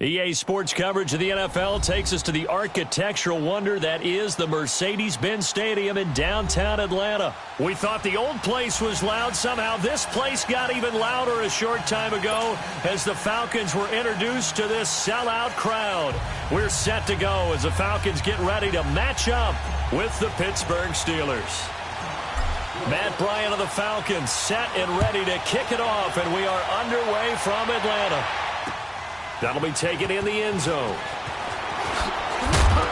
EA Sports coverage of the NFL takes us to the architectural wonder that is the Mercedes-Benz Stadium in downtown Atlanta. We thought the old place was loud. Somehow this place got even louder a short time ago as the Falcons were introduced to this sellout crowd. We're set to go as the Falcons get ready to match up with the Pittsburgh Steelers. Matt Bryant of the Falcons set and ready to kick it off, and we are underway from Atlanta. That'll be taken in the end zone.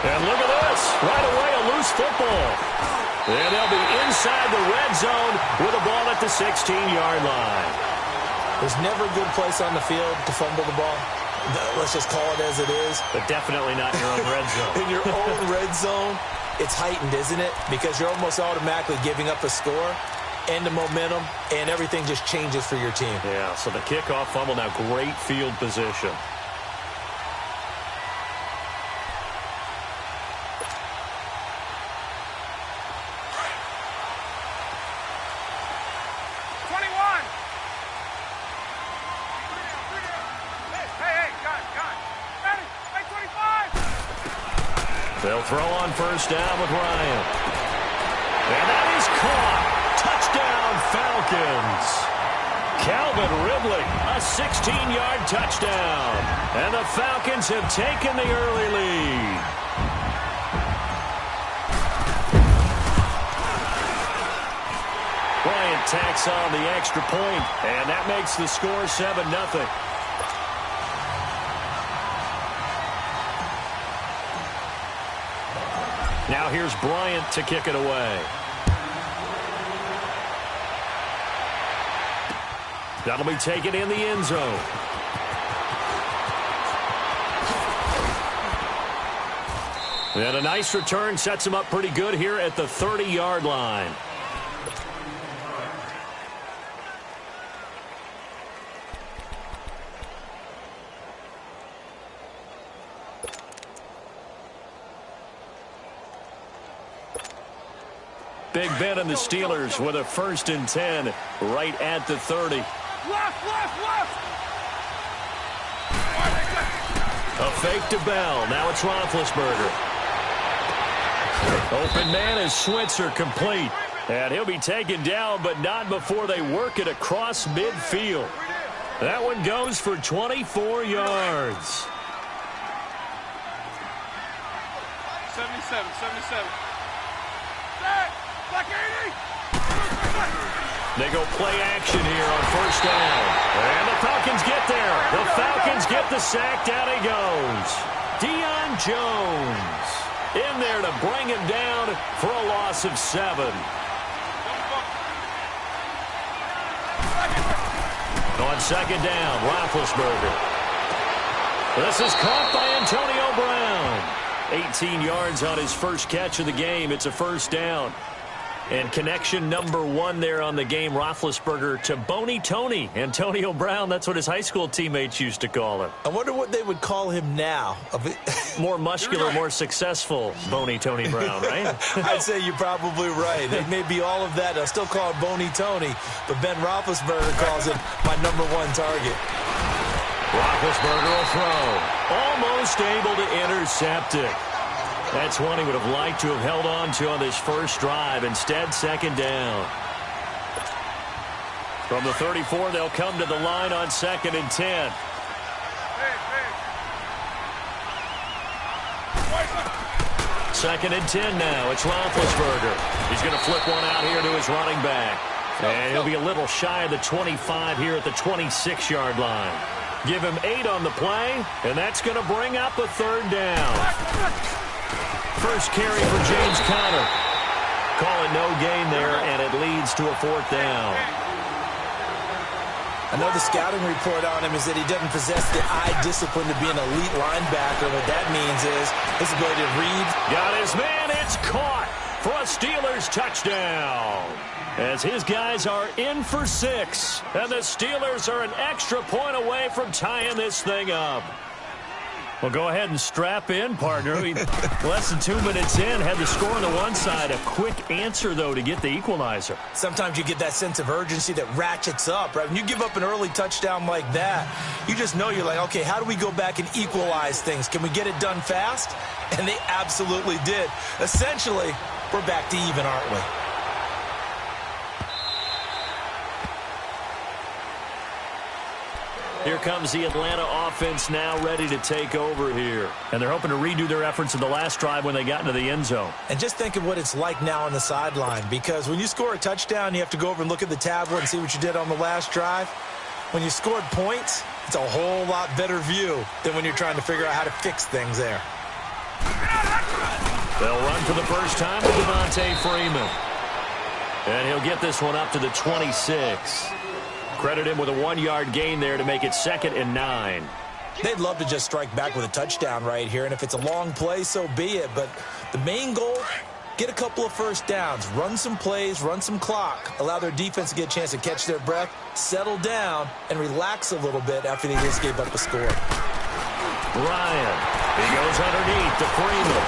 And look at this. Right away, a loose football. And they'll be inside the red zone with a ball at the 16-yard line. There's never a good place on the field to fumble the ball. Let's just call it as it is. But definitely not in your own red zone. In your own red zone, it's heightened, isn't it? Because you're almost automatically giving up a score and the momentum, and everything just changes for your team. Yeah, so the kickoff fumble, now great field position. They'll throw on first down with Ryan. And that is caught. Touchdown, Falcons. Calvin Ridley, a 16-yard touchdown. And the Falcons have taken the early lead. Bryant tacks on the extra point, and that makes the score 7-0. Now here's Bryant to kick it away. That'll be taken in the end zone. And a nice return sets him up pretty good here at the 30-yard line. Big Ben and the Steelers with a 1st and 10 right at the 30. Left. A fake to Bell. Now it's Roethlisberger. Open man is Switzer, complete. And he'll be taken down, but not before they work it across midfield. That one goes for 24 yards. 77. They go play action here on first down. And the Falcons get there. The Falcons get the sack. Down he goes. Deion Jones in there to bring him down for a loss of 7. On second down, Roethlisberger. This is caught by Antonio Brown. 18 yards on his first catch of the game. It's a first down. And connection number 1 there on the game, Roethlisberger to Boney Tony. Antonio Brown, that's what his high school teammates used to call him. I wonder what they would call him now. More muscular, more successful Boney Tony Brown, right? I'd say you're probably right. It may be all of that. I'll still call it Boney Tony, but Ben Roethlisberger calls it my number 1 target. Roethlisberger will throw. Almost able to intercept it. That's one he would have liked to have held on to on this first drive. Instead, second down. From the 34, they'll come to the line on 2nd and 10. Second and 10 now. It's Roethlisberger. He's going to flip one out here to his running back. And he'll be a little shy of the 25 here at the 26-yard line. Give him 8 on the play, and that's going to bring up a 3rd down. First carry for James Conner. Call it no gain there, and it leads to a 4th down. I know the scouting report on him is that he doesn't possess the eye discipline to be an elite linebacker. What that means is his ability to read. Got his man. It's caught for a Steelers touchdown. As his guys are in for 6. And the Steelers are an extra point away from tying this thing up. Well, go ahead and strap in, partner. Less than 2 minutes in, had the score on the one side. A quick answer, though, to get the equalizer. Sometimes you get that sense of urgency that ratchets up, right? When you give up an early touchdown like that, you just know you're like, okay, how do we go back and equalize things? Can we get it done fast? And they absolutely did. Essentially, we're back to even, aren't we? Here comes the Atlanta offense now ready to take over here. And they're hoping to redo their efforts in the last drive when they got into the end zone. And just think of what it's like now on the sideline, because when you score a touchdown, you have to go over and look at the tablet and see what you did on the last drive. When you scored points, it's a whole lot better view than when you're trying to figure out how to fix things there. They'll run for the first time with Devontae Freeman. And he'll get this one up to the 26. Credit him with a 1-yard gain there to make it 2nd and 9. They'd love to just strike back with a touchdown right here, and if it's a long play, so be it. But the main goal, get a couple of first downs, run some plays, run some clock, allow their defense to get a chance to catch their breath, settle down, and relax a little bit after they just gave up a score. Ryan, he goes underneath to Freeman.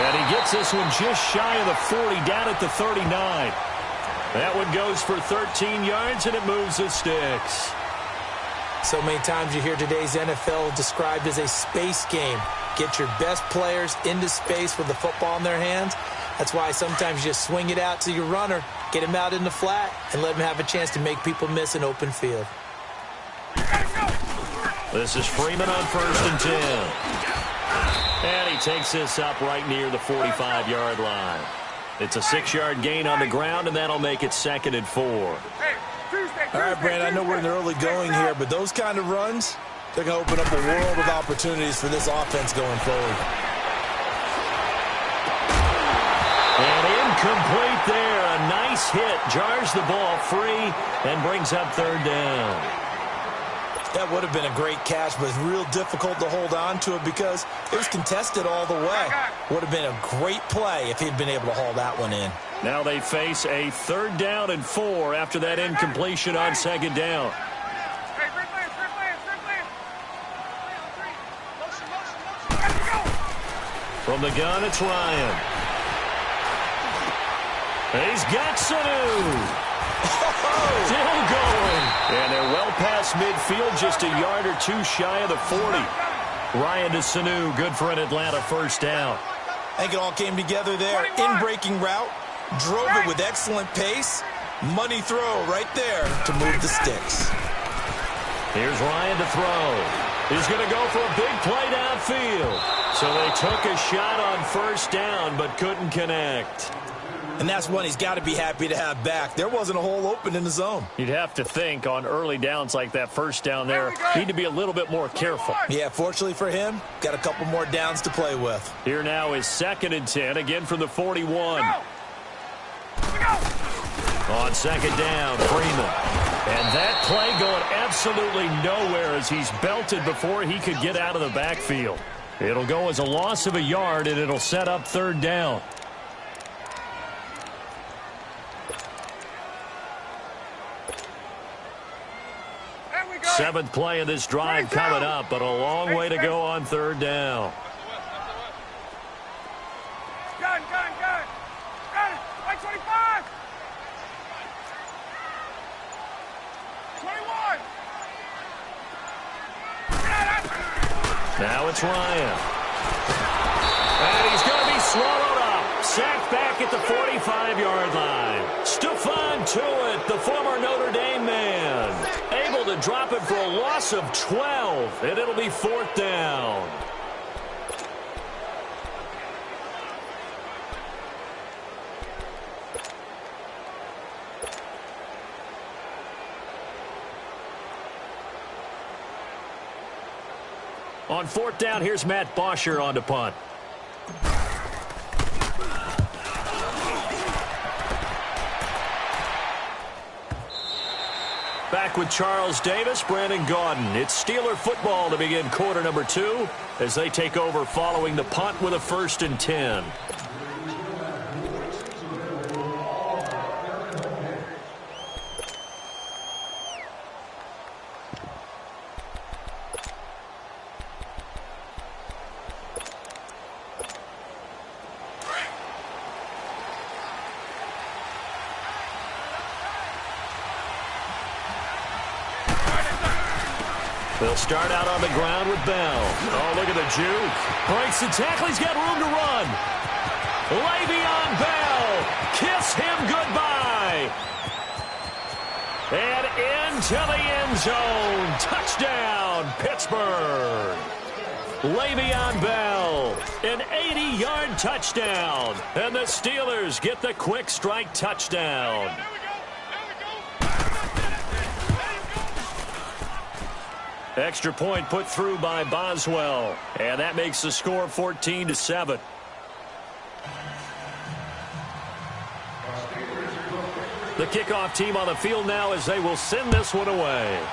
And he gets this one just shy of the 40, down at the 39. That one goes for 13 yards, and it moves the sticks. So many times you hear today's NFL described as a space game. Get your best players into space with the football in their hands. That's why sometimes you just swing it out to your runner, get him out in the flat, and let him have a chance to make people miss an open field. This is Freeman on 1st and 10. And he takes this up right near the 45-yard line. It's a 6-yard gain on the ground, and that'll make it 2nd and 4. All right, Brandon, I know we're in the early going here, but those kind of runs, they're going to open up a world of opportunities for this offense going forward. And incomplete there. A nice hit. Jars the ball free and brings up 3rd down. That would have been a great catch, but it's real difficult to hold on to it because it was contested all the way. Would have been a great play if he'd been able to haul that one in. Now they face a 3rd down and 4 after that incompletion on 2nd down. From the gun, it's Ryan. He's got Sanu. Still going. And they're well past midfield, just a yard or two shy of the 40. Ryan to Sanu, good for an Atlanta 1st down. I think it all came together there. In-breaking route, drove it with excellent pace. Money throw right there to move the sticks. Here's Ryan to throw. He's going to go for a big play downfield. So they took a shot on 1st down, but couldn't connect. And that's one he's got to be happy to have back. There wasn't a hole open in the zone. You'd have to think on early downs like that 1st down there, need to be a little bit more careful. Yeah, fortunately for him, got a couple more downs to play with. Here now is 2nd and 10, again from the 41. On 2nd down, Freeman. And that play going absolutely nowhere as he's belted before he could get out of the backfield. It'll go as a loss of a yard, and it'll set up 3rd down. Seventh play of this drive coming up, but a long way to go on 3rd down. Gun. Right 25. 21. Now it's Ryan. And he's going to be swallowed up. Sacked back at the 45-yard line. Stephon Tuitt, the former Notre Dame man, able to drop it for a loss of 12, and it'll be 4th down. On 4th down, here's Matt Bosher on to punt. Back with Charles Davis, Brandon Gaudin. It's Steeler football to begin quarter number 2 as they take over following the punt with a 1st and 10. They'll start out on the ground with Bell. Oh, look at the juke. Breaks the tackle. He's got room to run. Le'Veon Bell. Kiss him goodbye. And into the end zone. Touchdown, Pittsburgh. Le'Veon Bell, an 80-yard touchdown. And the Steelers get the quick strike touchdown. Extra point put through by Boswell. And that makes the score 14-7. The kickoff team on the field now as they will send this one away.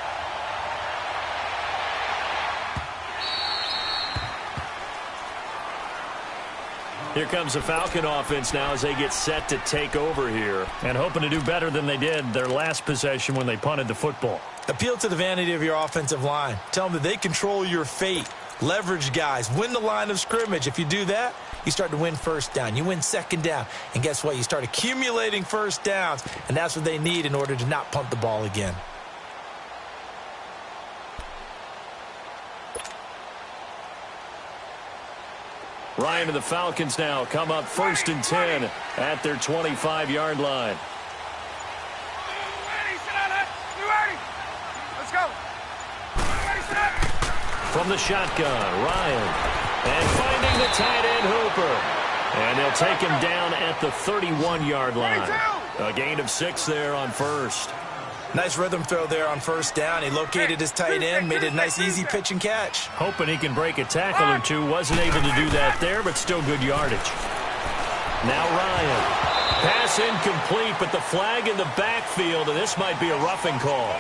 Here comes the Falcon offense now as they get set to take over here and hoping to do better than they did their last possession when they punted the football. Appeal to the vanity of your offensive line. Tell them that they control your fate. Leverage guys. Win the line of scrimmage. If you do that, you start to win first down. You win second down. And guess what? You start accumulating first downs. And that's what they need in order to not punt the ball again. Ryan and the Falcons now come up 1st and 10 at their 25-yard line. Let's go. From the shotgun, Ryan. And finding the tight end, Hooper. And they'll take him down at the 31-yard line. A gain of 6 there on first. Nice rhythm throw there on first down. He located his tight end, made it a nice, easy pitch and catch. Hoping he can break a tackle or two. Wasn't able to do that there, but still good yardage. Now Ryan. Pass incomplete, but the flag in the backfield, and this might be a roughing call.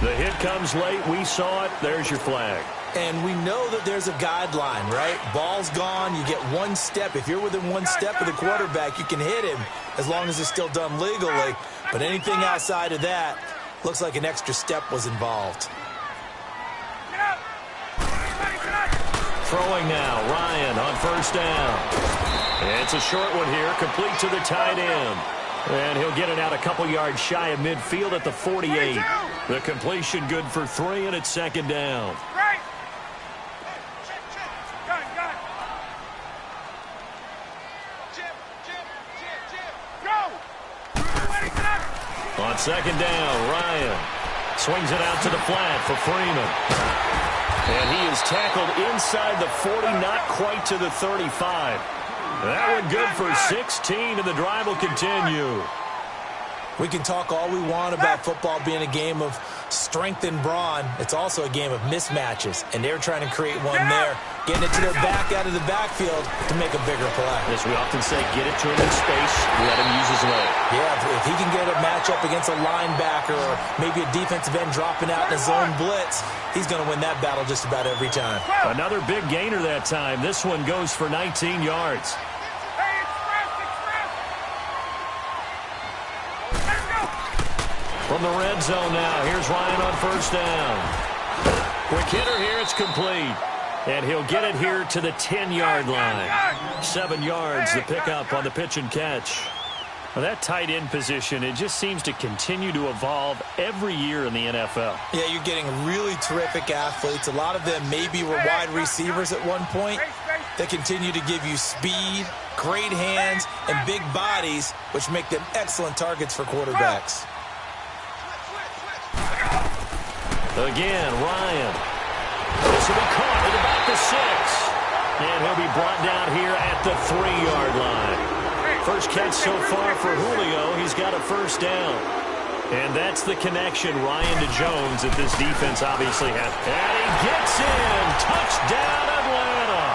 The hit comes late. We saw it. There's your flag. And we know that there's a guideline, right? Ball's gone. You get one step. If you're within one step of the quarterback, you can hit him as long as it's still done legally. But anything outside of that, looks like an extra step was involved. Throwing now, Ryan on first down. It's a short one here, complete to the tight end. And he'll get it out a couple yards shy of midfield at the 48. The completion good for 3, and it's second down. On second down, Ryan swings it out to the flat for Freeman. And he is tackled inside the 40, not quite to the 35. That one good for 16, and the drive will continue. We can talk all we want about football being a game of strength and brawn. It's also a game of mismatches, and they're trying to create one there, getting it to their back out of the backfield to make a bigger play. As we often say, get it to him in space, let him use his leg. Yeah, if he can get a matchup against a linebacker or maybe a defensive end dropping out in a zone blitz, he's going to win that battle just about every time. Another big gainer that time. This one goes for 19 yards. From the red zone now, here's Ryan on first down. Quick hitter here, it's complete. And he'll get it here to the 10-yard line. 7 yards, the pickup on the pitch and catch. Well, that tight end position, it just seems to continue to evolve every year in the NFL. Yeah, you're getting really terrific athletes. A lot of them maybe were wide receivers at one point. They continue to give you speed, great hands, and big bodies, which make them excellent targets for quarterbacks. Again, Ryan. This will be caught at about the 6. And he'll be brought down here at the 3-yard line. First catch so far for Julio. He's got a first down. And that's the connection, Ryan to Jones, that this defense obviously has. And he gets in. Touchdown, Atlanta.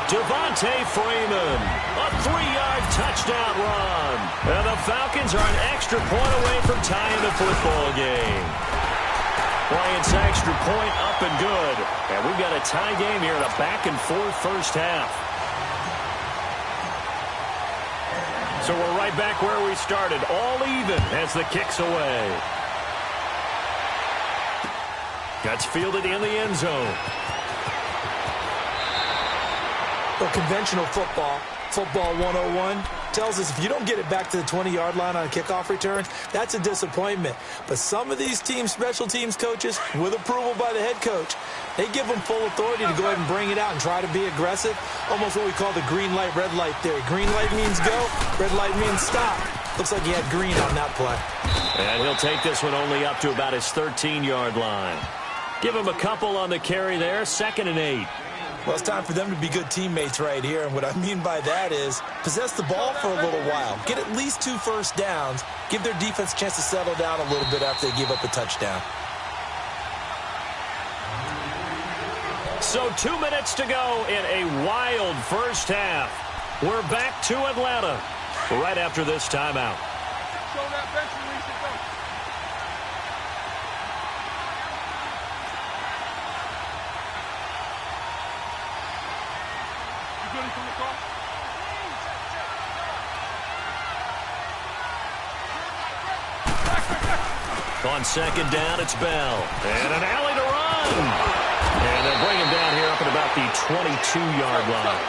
Devontae Freeman. A 3-yard touchdown run. And the Falcons are an extra point away from tying the football game. Bryant's extra point up and good. And we've got a tie game here in a back-and-forth first half. So we're right back where we started, all even as the kick's away. Gets fielded in the end zone. Well, conventional football 101, tells us if you don't get it back to the 20-yard line on a kickoff return, that's a disappointment. But some of these special teams coaches, with approval by the head coach, they give them full authority to go ahead and bring it out and try to be aggressive, almost what we call the green light, red light theory. Green light means go, red light means stop. Looks like he had green on that play. And he'll take this one only up to about his 13-yard line. Give him a couple on the carry there, 2nd and 8. Well, it's time for them to be good teammates right here. And what I mean by that is possess the ball for a little while. Get at least 2 first downs. Give their defense a chance to settle down a little bit after they give up a touchdown. So 2 minutes to go in a wild first half. We're back to Atlanta right after this timeout. Show that bench release and go. You good from the call? On 2nd down, it's Bell. And an alley to run. And they'll bring him down here up at about the 22-yard line.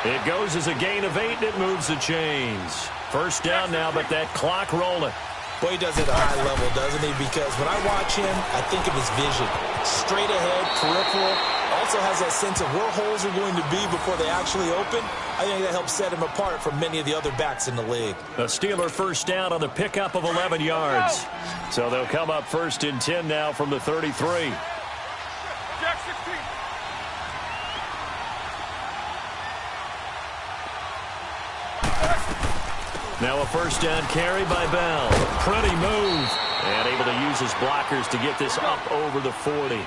It goes as a gain of 8, and it moves the chains. First down now, but that clock rolling. Boy, he does it at a high level, doesn't he? Because when I watch him, I think of his vision. Straight ahead, peripheral. Also has that sense of where holes are going to be before they actually open. I think that helps set him apart from many of the other backs in the league. A Steeler first down on the pickup of 11 yards. So they'll come up 1st and 10 now from the 33. Jack 16. Now a first down carry by Bell. Pretty move. And able to use his blockers to get this up over the 40.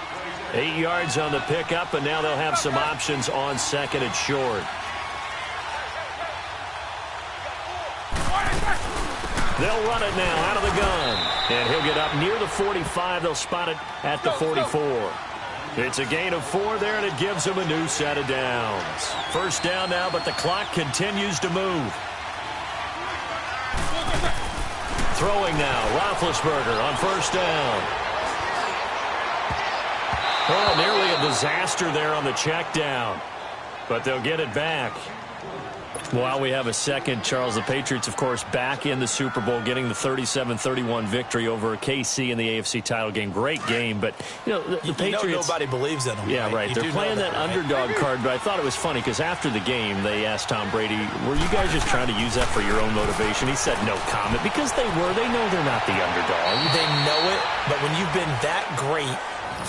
8 yards on the pickup, and now they'll have some options on 2nd and short. They'll run it now out of the gun. And he'll get up near the 45. They'll spot it at the 44. It's a gain of 4 there, and it gives them a new set of downs. First down now, but the clock continues to move. Throwing now, Roethlisberger on first down. Oh, nearly a disaster there on the check down. But they'll get it back. While we have a second, Charles, the Patriots, of course, back in the Super Bowl, getting the 37-31 victory over KC in the AFC title game. Great game, but, you know, the Patriots... nobody believes in them. Yeah, right. They're playing that underdog card, but I thought it was funny because after the game, they asked Tom Brady, were you guys just trying to use that for your own motivation? He said no comment because they were. They know they're not the underdog. They know it, but when you've been that great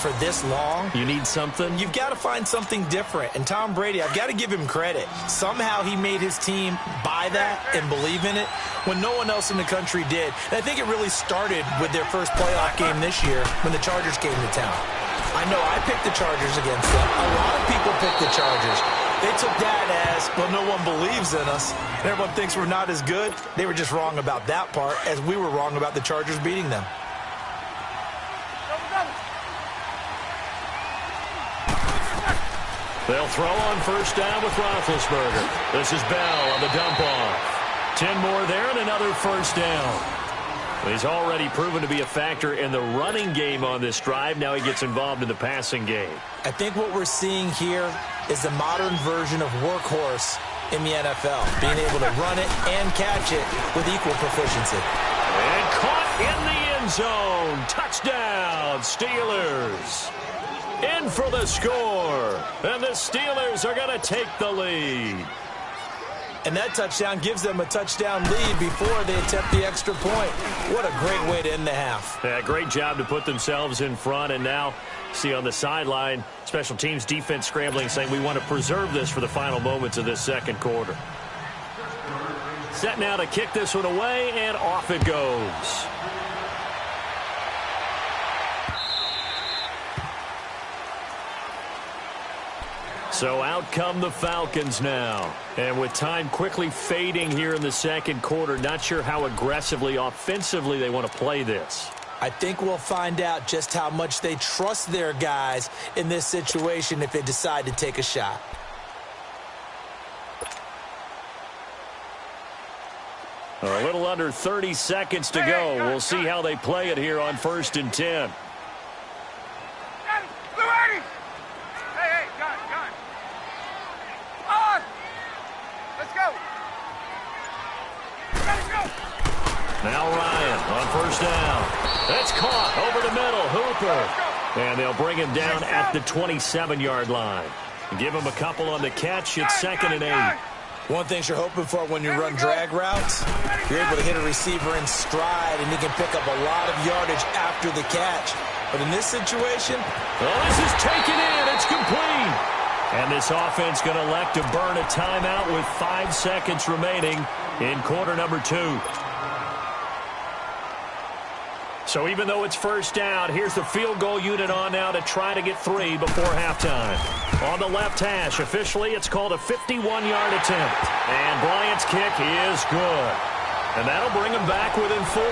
for this long, you need something. You've got to find something different. And Tom Brady, I've got to give him credit. Somehow he made his team buy that and believe in it when no one else in the country did. And I think it really started with their first playoff game this year when the Chargers came to town. I know I picked the Chargers against them. A lot of people picked the Chargers. They took that as, well, no one believes in us. And everyone thinks we're not as good. They were just wrong about that part, as we were wrong about the Chargers beating them. They'll throw on first down with Roethlisberger. This is Bell on the dump off. 10 more there and another first down. He's already proven to be a factor in the running game on this drive. Now he gets involved in the passing game. I think what we're seeing here is the modern version of workhorse in the NFL. Being able to run it and catch it with equal proficiency. And caught in the end zone. Touchdown, Steelers. In for the score. And the Steelers are going to take the lead. And that touchdown gives them a touchdown lead before they attempt the extra point. What a great way to end the half. Yeah, great job to put themselves in front. And now, see on the sideline, special teams defense scrambling, saying we want to preserve this for the final moments of this second quarter. Set now to kick this one away, and off it goes. So out come the Falcons now. And with time quickly fading here in the second quarter, not sure how aggressively, offensively they want to play this. I think we'll find out just how much they trust their guys in this situation if they decide to take a shot. A little under 30 seconds to go. We'll see how they play it here on 1st and 10. Now Ryan on first down. It's caught over the middle. Hooper. And they'll bring him down at the 27-yard line. Give him a couple on the catch. It's 2nd and 8. One thing you're hoping for when you run drag routes, you're able to hit a receiver in stride, and he can pick up a lot of yardage after the catch. But in this situation, this is taken in. It's complete. And this offense going to elect to burn a timeout with 5 seconds remaining in quarter number 2. So even though it's first down, here's the field goal unit on now to try to get 3 before halftime. On the left hash, officially it's called a 51-yard attempt. And Bryant's kick is good. And that'll bring them back within 4.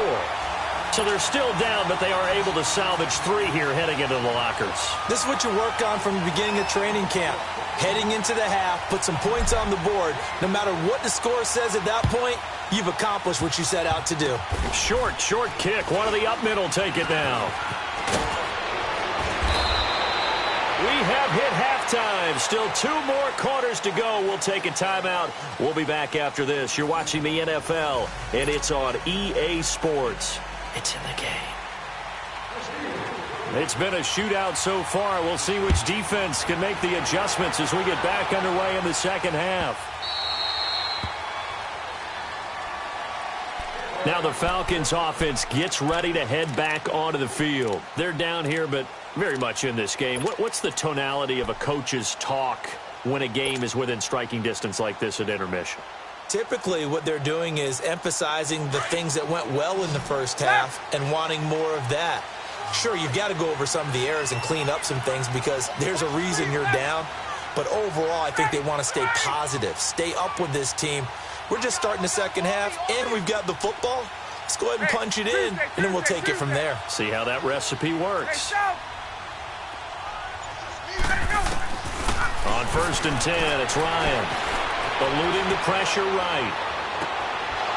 So they're still down, but they are able to salvage 3 here heading into the lockers. This is what you work on from the beginning of training camp. Heading into the half, put some points on the board. No matter what the score says at that point, you've accomplished what you set out to do. Short kick. One of the up middle take it now. We have hit halftime. Still 2 more quarters to go. We'll take a timeout. We'll be back after this. You're watching the NFL, and it's on EA Sports. It's in the game. It's been a shootout so far. We'll see which defense can make the adjustments as we get back underway in the second half. Now the Falcons offense gets ready to head back onto the field. They're down here, but very much in this game. What's the tonality of a coach's talk when a game is within striking distance like this at intermission? Typically, what they're doing is emphasizing the things that went well in the first half and wanting more of that. Sure, you've got to go over some of the errors and clean up some things because there's a reason you're down. But overall, I think they want to stay positive, stay up with this team. We're just starting the second half, and we've got the football. Let's go ahead and punch it in, and then we'll take it from there. See how that recipe works. On 1st and 10, it's Ryan. Eluding the pressure right.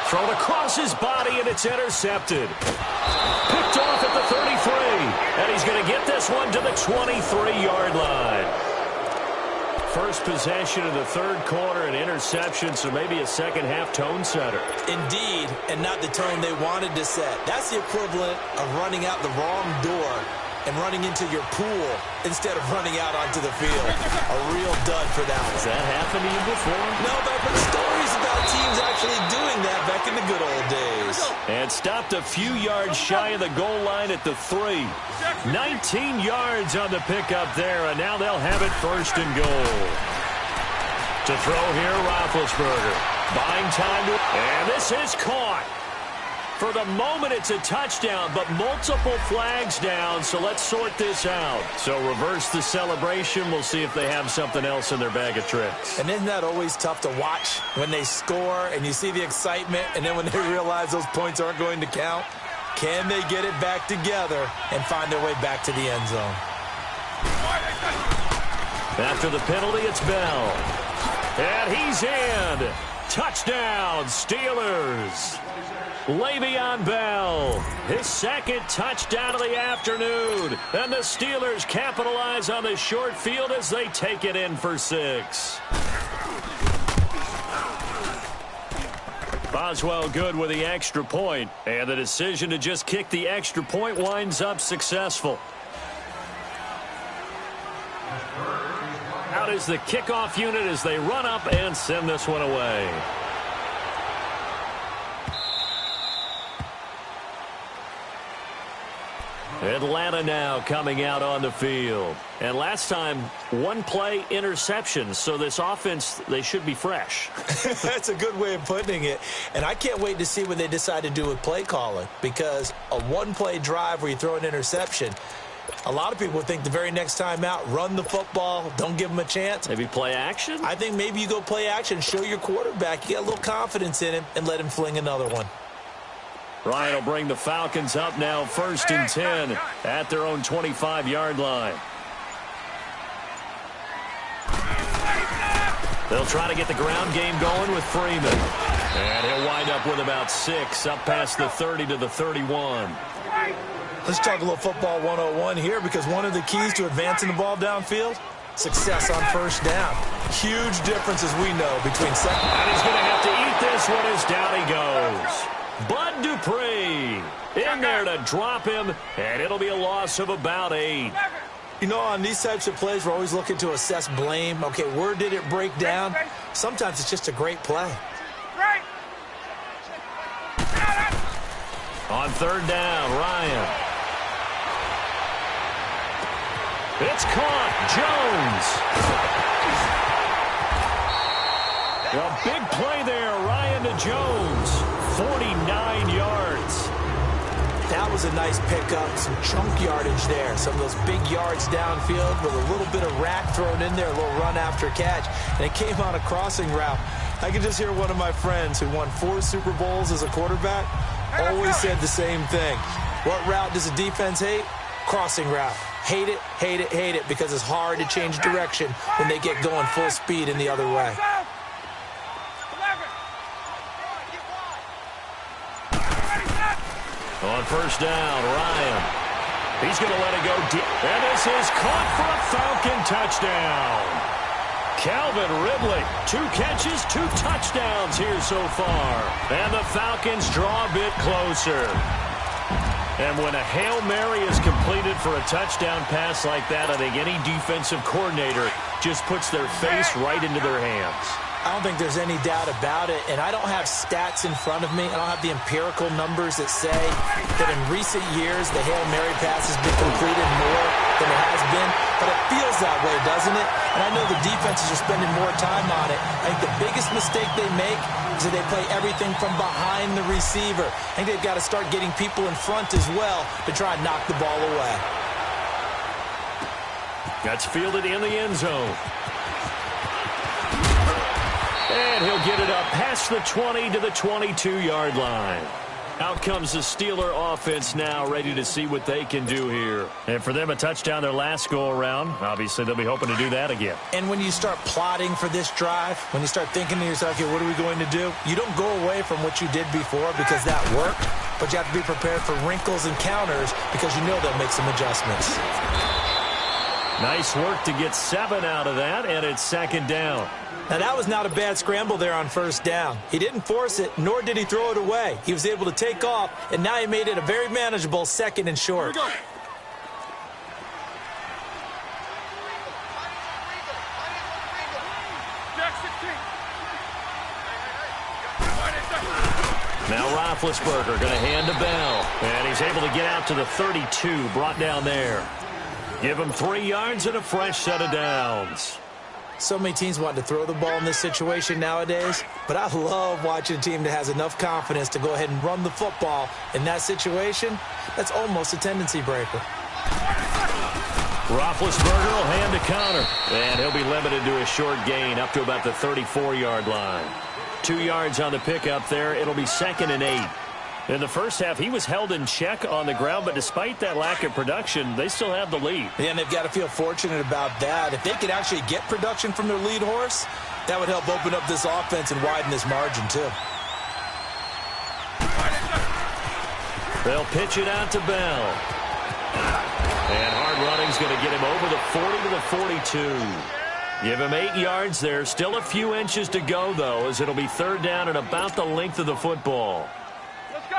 Thrown across his body, and it's intercepted. Picked off at the 33. And he's going to get this one to the 23-yard line. First possession of the third quarter, an interception, so maybe a second-half tone setter. Indeed, and not the tone they wanted to set. That's the equivalent of running out the wrong door and running into your pool instead of running out onto the field. A real dud for that one. Has that happened to you before? No, but I've heard stories about teams actually doing that back in the good old days. And stopped a few yards shy of the goal line at the 3. 19 yards on the pickup there, and now they'll have it 1st and goal. To throw here, Roethlisberger. Buying time and this is caught. For the moment, it's a touchdown, but multiple flags down, so let's sort this out. So reverse the celebration. We'll see if they have something else in their bag of tricks. And isn't that always tough to watch when they score and you see the excitement, and then when they realize those points aren't going to count? Can they get it back together and find their way back to the end zone? After the penalty, it's Bell. And he's in. Touchdown, Steelers. Le'Veon Bell, his 2nd touchdown of the afternoon. And the Steelers capitalize on the short field as they take it in for 6. Boswell good with the extra point. And the decision to just kick the extra point winds up successful. Out is the kickoff unit as they run up and send this one away. Atlanta now coming out on the field. And last time, 1-play interception. So this offense, they should be fresh. That's a good way of putting it. And I can't wait to see what they decide to do with play calling. Because a 1-play drive where you throw an interception, a lot of people think the very next time out, run the football, don't give them a chance. Maybe play action? I think maybe you go play action, show your quarterback, you get a little confidence in him, and let him fling another one. Ryan will bring the Falcons up now 1st and 10 at their own 25-yard line. They'll try to get the ground game going with Freeman. And he'll wind up with about 6 up past the 30 to the 31. Let's talk a little football 101 here, because one of the keys to advancing the ball downfield, success on 1st down. Huge difference, as we know, between second. And he's going to have to eat this one as down he goes. Bud Dupree in there to drop him, and it'll be a loss of about 8. You know, on these types of plays, we're always looking to assess blame. Okay, where did it break down? Sometimes it's just a great play. On third down, Ryan. It's caught. Jones. A big play there. Ryan to Jones. 49 yards. That was a nice pickup. Some chunk yardage there. Some of those big yards downfield with a little bit of rack thrown in there. A little run after catch. And it came on a crossing route. I could just hear one of my friends who won 4 Super Bowls as a quarterback always said the same thing. What route does a defense hate? Crossing route. Hate it, hate it, hate it, because it's hard to change direction when they get going full speed in the other way. On first down, Ryan. He's going to let it go deep. And this is caught for a Falcon touchdown. Calvin Ridley, 2 catches, 2 touchdowns here so far. And the Falcons draw a bit closer. And when a Hail Mary is completed for a touchdown pass like that, I think any defensive coordinator just puts their face right into their hands. I don't think there's any doubt about it, and I don't have stats in front of me. I don't have the empirical numbers that say that in recent years the Hail Mary pass has been completed more than it has been, but it feels that way, doesn't it? And I know the defenses are spending more time on it. I think the biggest mistake they make is that they play everything from behind the receiver. I think they've got to start getting people in front as well to try and knock the ball away. That's fielded in the end zone. And he'll get it up past the 20 to the 22-yard line. Out comes the Steeler offense now, ready to see what they can do here. And for them, a touchdown their last go-around. Obviously, they'll be hoping to do that again. And when you start plotting for this drive, when you start thinking to yourself, okay, what are we going to do? You don't go away from what you did before because that worked, but you have to be prepared for wrinkles and counters because you know they'll make some adjustments. Nice work to get 7 out of that, and it's second down. Now, that was not a bad scramble there on first down. He didn't force it, nor did he throw it away. He was able to take off, and now he made it a very manageable 2nd and short. Here we go. Jack 16. Now Roethlisberger going to hand to Bell, and he's able to get out to the 32, brought down there. Give him 3 yards and a fresh set of downs. So many teams want to throw the ball in this situation nowadays, but I love watching a team that has enough confidence to go ahead and run the football. In that situation, that's almost a tendency breaker. Roethlisberger will hand to counter, and he'll be limited to a short gain up to about the 34-yard line. 2 yards on the pickup there. It'll be 2nd and 8. In the first half, he was held in check on the ground, but despite that lack of production, they still have the lead. Yeah, and they've got to feel fortunate about that. If they could actually get production from their lead horse, that would help open up this offense and widen this margin, too. They'll pitch it out to Bell. And hard running's going to get him over the 40 to the 42. Give him 8 yards there. Still a few inches to go, though, as it'll be third down and about the length of the football. Let's go.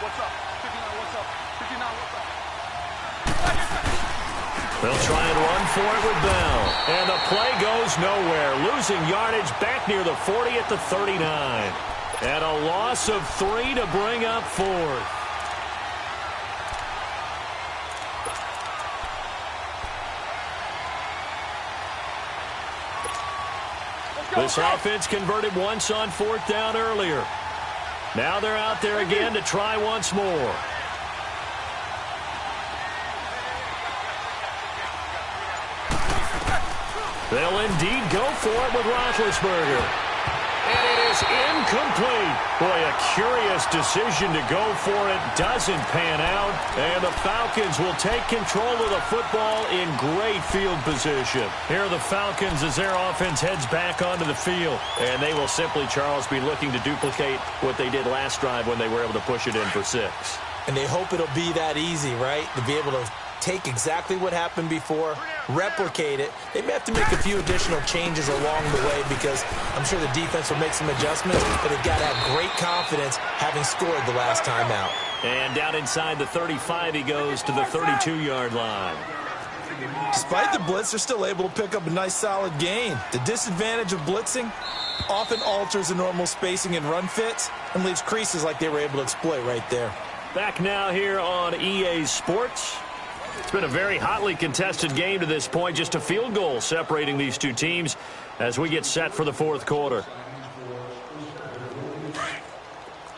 What's up? 59, what's up? 59, what's up? They'll try and run for it with Bell. And the play goes nowhere. Losing yardage back near the 40 at the 39. And a loss of 3 to bring up 4th. This offense converted once on 4th down earlier. Now they're out there again to try once more. They'll indeed go for it with Roethlisberger. And it is incomplete. Boy, a curious decision to go for it. Doesn't pan out. And the Falcons will take control of the football in great field position. Here are the Falcons as their offense heads back onto the field. And they will simply, Charles, be looking to duplicate what they did last drive when they were able to push it in for 6. And they hope it'll be that easy, right? To be able to take exactly what happened before, replicate it. They may have to make a few additional changes along the way because I'm sure the defense will make some adjustments, but they've got to have great confidence having scored the last time out. And down inside the 35, he goes to the 32-yard line. Despite the blitz, they're still able to pick up a nice solid gain. The disadvantage of blitzing often alters the normal spacing and run fits and leaves creases like they were able to exploit right there. Back now here on EA Sports. It's been a very hotly contested game to this point. Just a field goal separating these two teams as we get set for the fourth quarter.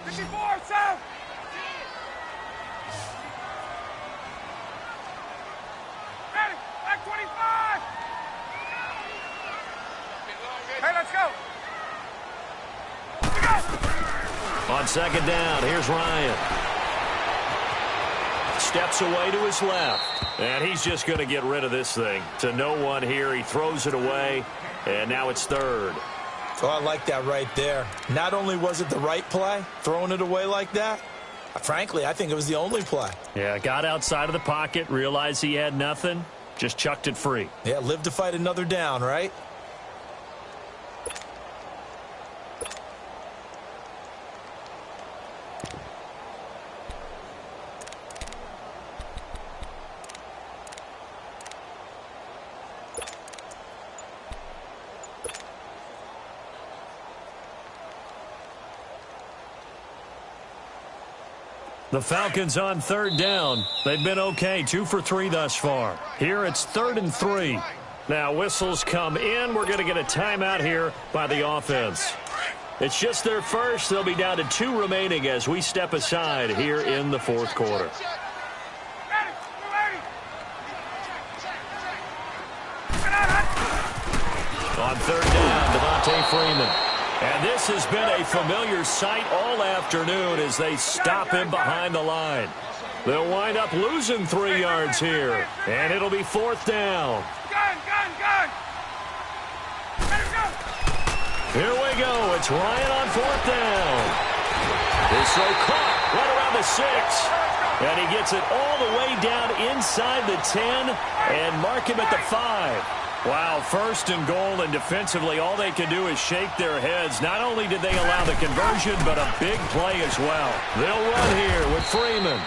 54, Sam! Ready, back 25! Hey, let's go! On second down, here's Ryan. Steps away to his left. And he's just going to get rid of this thing. To no one here. He throws it away. And now it's third. Oh, I like that right there. Not only was it the right play, throwing it away like that, frankly, I think it was the only play. Yeah, got outside of the pocket, realized he had nothing, just chucked it free. Yeah, live to fight another down, right? The Falcons on third down. They've been okay, 2 for 3 thus far. Here it's 3rd and 3. Now whistles come in. We're going to get a timeout here by the offense. It's just their first. They'll be down to 2 remaining as we step aside here in the fourth quarter. On third down, Devontae Freeman. And this has been a familiar sight all afternoon as they stop him behind the line. They'll wind up losing 3 yards here. And it'll be 4th down. Gun! Let him go! Here we go. It's Ryan on 4th down. This throw caught right around the 6. And he gets it all the way down inside the 10 and mark him at the 5. Wow, 1st and goal, and defensively all they can do is shake their heads. Not only did they allow the conversion, but a big play as well. They'll run here with Freeman.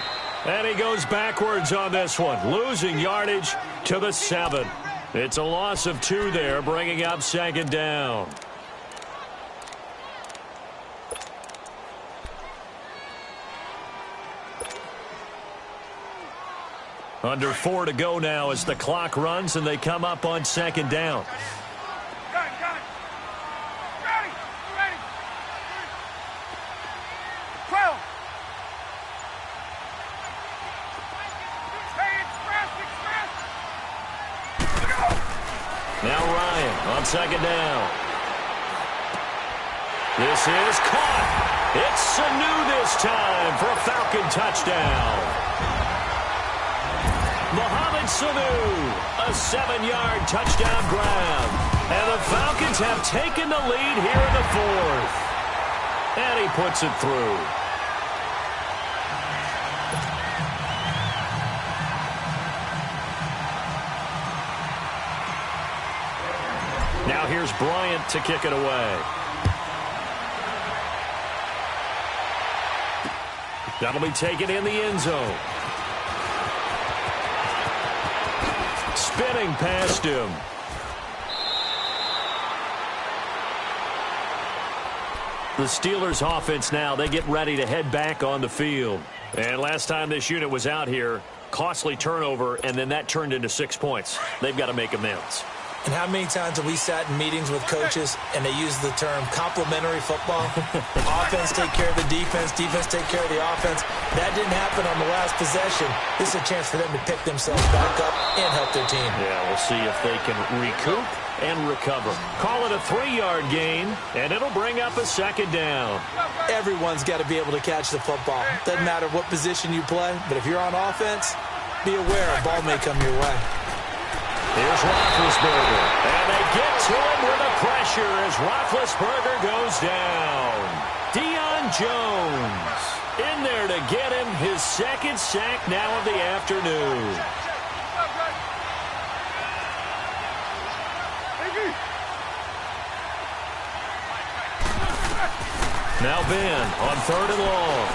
And he goes backwards on this one, losing yardage to the 7. It's a loss of 2 there, bringing up 2nd down. Under 4 to go now as the clock runs and they come up on 2nd down. Gun! Ready! 12! Hey, express! Now Ryan on 2nd down. This is caught. It's Sanu this time for a Falcon touchdown. Mohamed Sanu, a 7-yard touchdown grab. And the Falcons have taken the lead here in the 4th. And he puts it through. Now here's Bryant to kick it away. That'll be taken in the end zone. Spinning past him. The Steelers offense now, they get ready to head back on the field. And last time this unit was out here, costly turnover, and then that turned into 6 points. They've got to make amends. And how many times have we sat in meetings with coaches and they use the term complementary football? Offense take care of the defense, defense take care of the offense. That didn't happen on the last possession. This is a chance for them to pick themselves back up and help their team. Yeah, we'll see if they can recoup and recover. Call it a 3-yard gain, and it'll bring up a 2nd down. Everyone's got to be able to catch the football. Doesn't matter what position you play, but if you're on offense, be aware a ball may come your way. Here's Roethlisberger, and they get to him with the pressure as Roethlisberger goes down. Deion Jones in there to get him his 2nd sack now of the afternoon. Now Ben on 3rd and long.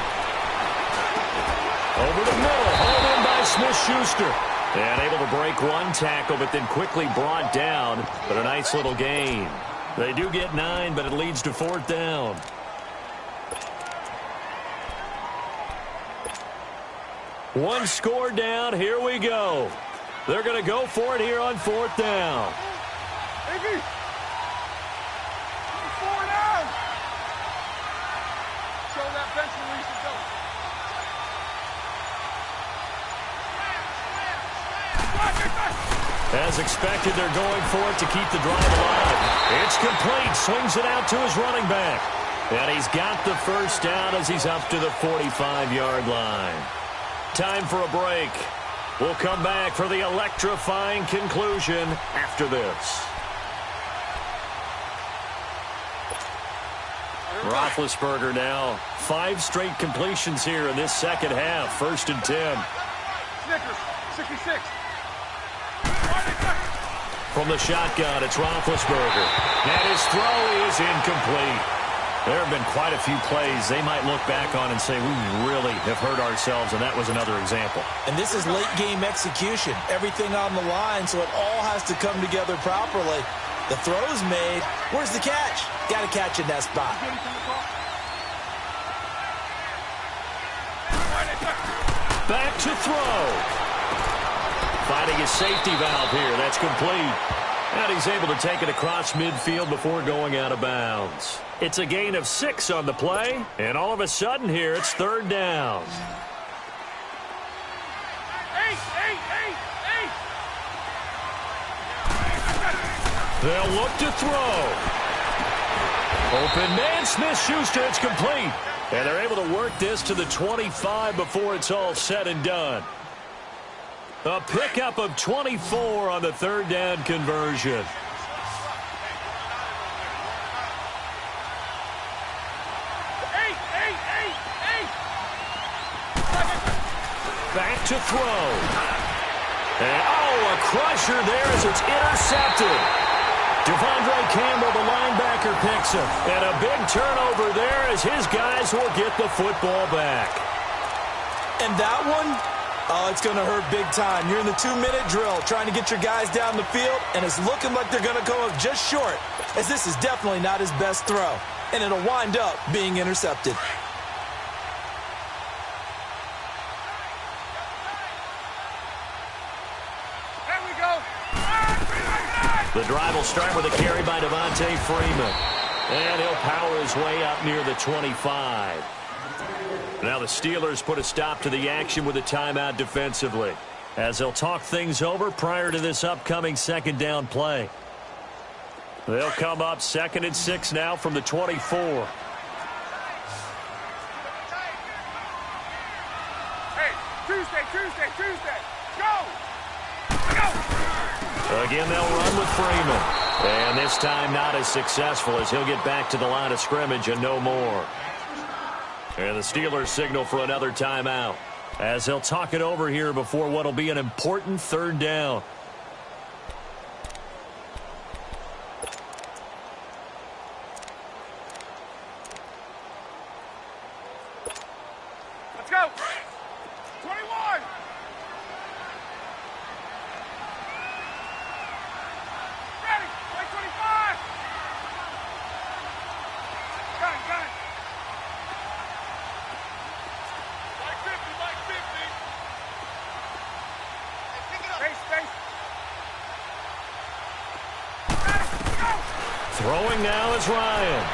Over the middle, hauled in by Smith-Schuster. And able to break one tackle, but then quickly brought down. But a nice little gain. They do get 9, but it leads to 4th down. One score down. Here we go. They're going to go for it here on 4th down. Iggy! 4 down! Show that bench release and go. As expected, they're going for it to keep the drive alive. It's complete. Swings it out to his running back. And he's got the first down as he's up to the 45-yard line. Time for a break. We'll come back for the electrifying conclusion after this. Roethlisberger now. 5 straight completions here in this second half. 1st and 10. Snickers, 66. From the shotgun, it's Roethlisberger. And his throw is incomplete. There have been quite a few plays they might look back on and say, we really have hurt ourselves, and that was another example. And this is late-game execution. Everything on the line, so it all has to come together properly. The throw's made. Where's the catch? Got to catch in that spot. Back to throw. Finding his safety valve here. That's complete. And he's able to take it across midfield before going out of bounds. It's a gain of 6 on the play. And all of a sudden here, it's 3rd down. 8. They'll look to throw. Open man, Smith-Schuster. It's complete. And they're able to work this to the 25 before it's all said and done. A pickup of 24 on the 3rd down conversion. Back to throw. And, a crusher there as it's intercepted. Devondre Campbell, the linebacker, picks him. And a big turnover there as his guys will get the football back. And that one, it's going to hurt big time. You're in the 2-minute drill trying to get your guys down the field, and it's looking like they're going to come up just short, as this is definitely not his best throw. And it'll wind up being intercepted. The drive will start with a carry by Devontae Freeman. And he'll power his way up near the 25. Now the Steelers put a stop to the action with a timeout defensively, as they'll talk things over prior to this upcoming 2nd down play. They'll come up 2nd and 6 now from the 24. Hey, Tuesday. Go! Again, they'll run with Freeman. And this time not as successful, as he'll get back to the line of scrimmage and no more. And the Steelers signal for another timeout, as they'll talk it over here before what will be an important 3rd down. Let's go! 21! Ready! Play 25! Got it! Like 50! Space! Ready! Go! Throwing now is Ryan.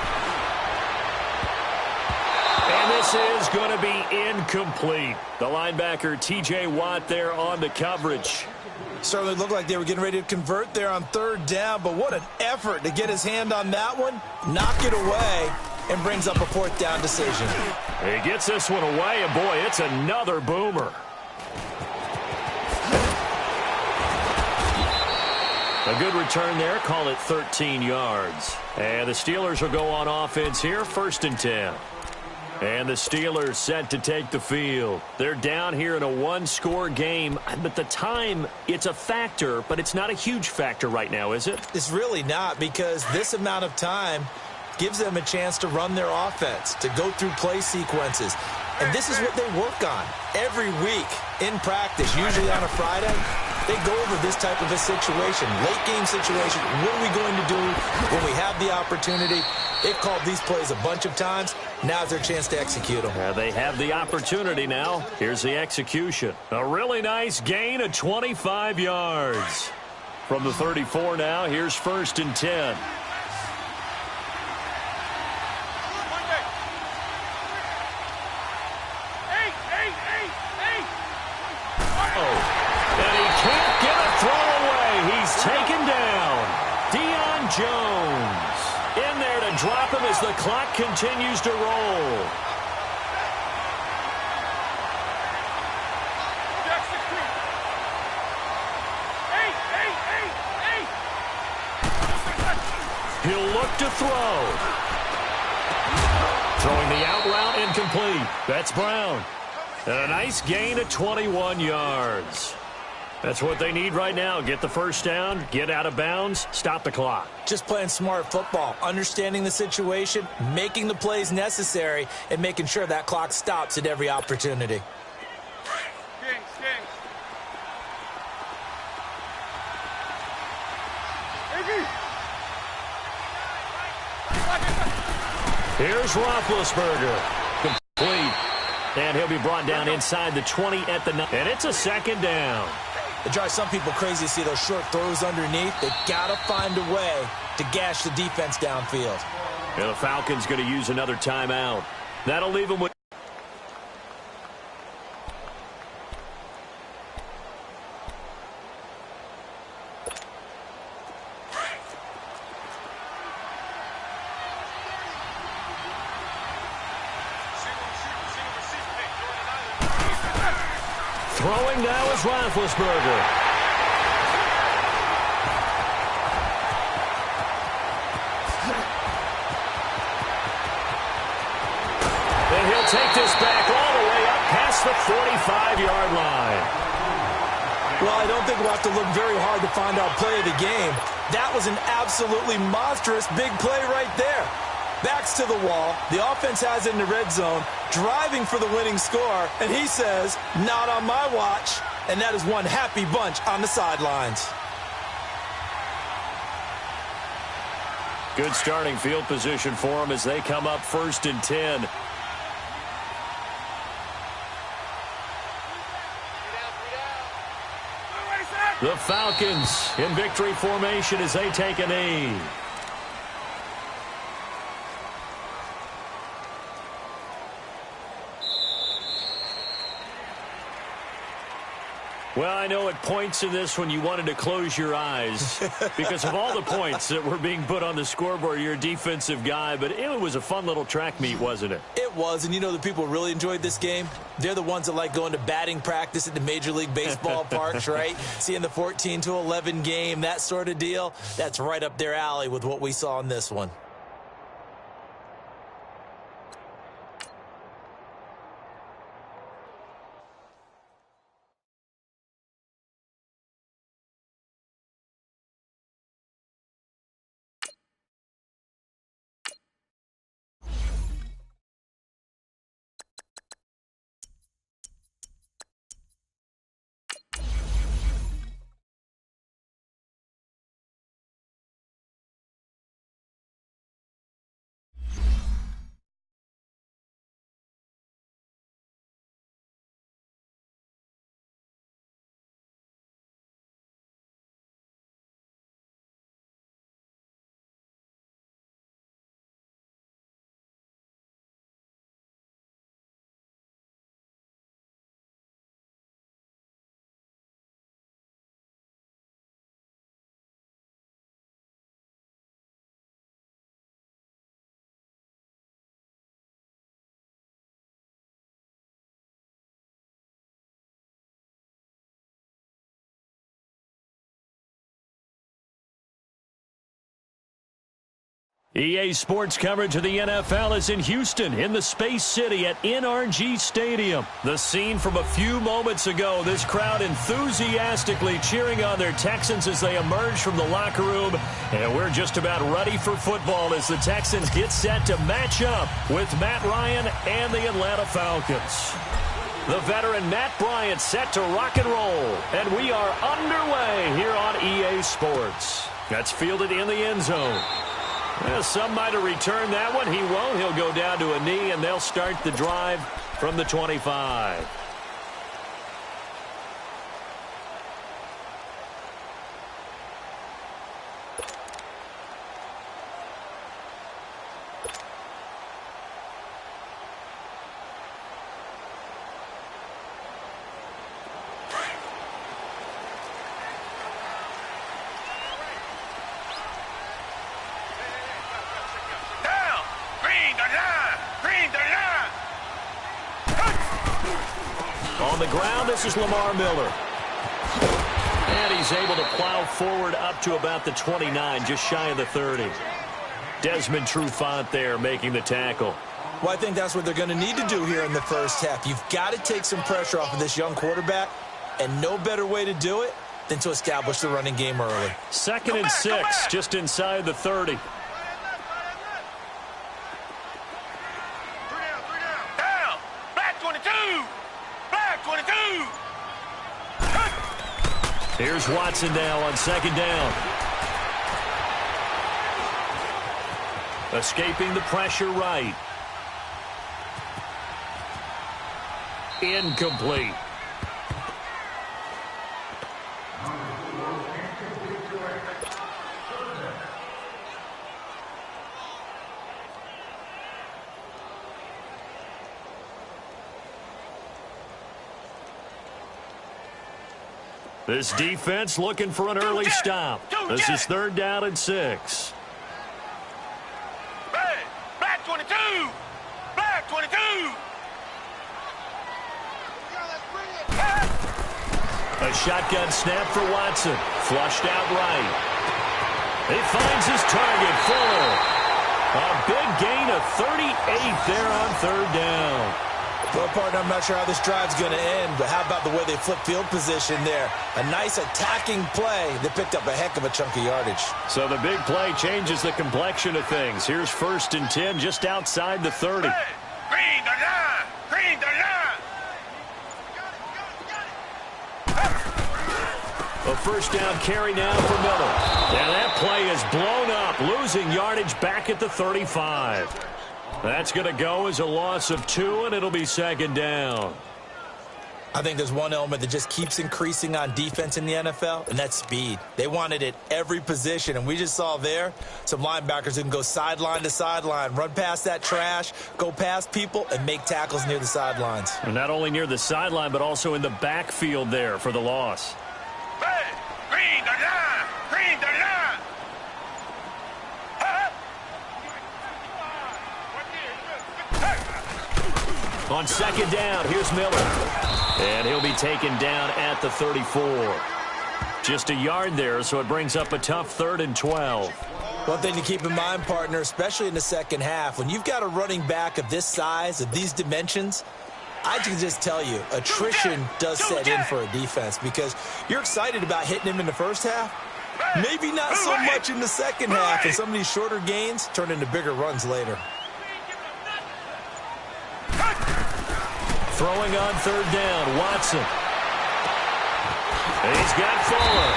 And this is going to be incomplete. The linebacker, T.J. Watt, there on the coverage. Certainly looked like they were getting ready to convert there on 3rd down, but what an effort to get his hand on that one, knock it away, and brings up a 4th down decision. He gets this one away, and boy, it's another boomer. A good return there, call it 13 yards. And the Steelers will go on offense here, 1st and 10. And the Steelers set to take the field. They're down here in a 1-score game, but the time, it's a factor, but it's not a huge factor right now, is it? It's really not, because this amount of time, gives them a chance to run their offense, to go through play sequences. And this is what they work on every week in practice, usually on a Friday. They go over this type of a situation, late game situation. What are we going to do when we have the opportunity? They've called these plays a bunch of times. Now's their chance to execute them. They have the opportunity now. Here's the execution. A really nice gain of 25 yards. From the 34 now, here's 1st and 10. Taken down. Deion Jones in there to drop him as the clock continues to roll. He'll look to throw. Throwing the out route incomplete. That's Brown. And a nice gain of 21 yards. That's what they need right now. Get the first down, get out of bounds, stop the clock. Just playing smart football, understanding the situation, making the plays necessary, and making sure that clock stops at every opportunity. Here's Roethlisberger. Complete. And he'll be brought down inside the 20 at the 9. And it's a 2nd down. It drives some people crazy to see those short throws underneath. They've got to find a way to gash the defense downfield. And the Falcons going to use another timeout. That'll leave them with... Throwing now is Roethlisberger. And he'll take this back all the way up past the 45-yard line. Well, I don't think we'll have to look very hard to find out play of the game. That was an absolutely monstrous big play right there. Backs to the wall. The offense has it in the red zone, driving for the winning score, and he says, not on my watch. And that is one happy bunch on the sidelines. Good starting field position for them as they come up 1st and 10. The Falcons in victory formation as they take a knee. Well, I know at points in this when you wanted to close your eyes because of all the points that were being put on the scoreboard. You're a defensive guy, but it was a fun little track meet, wasn't it? It was, and you know the people who really enjoyed this game? They're the ones that like going to batting practice at the Major League Baseball parks, right? Seeing the 14-11 game, that sort of deal. That's right up their alley with what we saw in this one. EA Sports coverage of the NFL is in Houston, in the Space City at NRG Stadium. The scene from a few moments ago, this crowd enthusiastically cheering on their Texans as they emerge from the locker room. And we're just about ready for football as the Texans get set to match up with Matt Ryan and the Atlanta Falcons. The veteran Matt Bryant set to rock and roll. And we are underway here on EA Sports. That's fielded in the end zone. Well, some might have returned that one. He won't. He'll go down to a knee, and they'll start the drive from the 25. On the ground, this is Lamar Miller. And he's able to plow forward up to about the 29, just shy of the 30. Desmond Trufant there making the tackle. Well, I think that's what they're going to need to do here in the first half. You've got to take some pressure off of this young quarterback, and no better way to do it than to establish the running game early. 2nd and 6, just inside the 30. Here's Watson now on 2nd down. Escaping the pressure right. Incomplete. This defense looking for an early stop. This is 3rd down and 6. Black 22! Black 22! A shotgun snap for Watson. Flushed out right. He finds his target, Fuller. A big gain of 38 there on 3rd down. Well, partner, I'm not sure how this drive's going to end, but how about the way they flip field position there? A nice attacking play that picked up a heck of a chunk of yardage. So the big play changes the complexion of things. Here's 1st and 10 just outside the 30. Green the line! Green the line! A 1st down carry now for Miller. And that play is blown up, losing yardage back at the 35. That's going to go as a loss of 2, and it'll be 2nd down. I think there's one element that just keeps increasing on defense in the NFL, and that's speed. They want it at every position, and we just saw there some linebackers who can go sideline to sideline, run past that trash, go past people, and make tackles near the sidelines. And not only near the sideline, but also in the backfield there for the loss. Green the line! Green the line! On 2nd down, here's Miller. And he'll be taken down at the 34. Just a yard there, so it brings up a tough 3rd and 12. One thing to keep in mind, partner, especially in the second half, when you've got a running back of this size, of these dimensions, I can just tell you, attrition does set in for a defense because you're excited about hitting him in the first half. Maybe not so much in the second half, and some of these shorter gains turn into bigger runs later. Throwing on 3rd down, Watson. And he's got Fuller.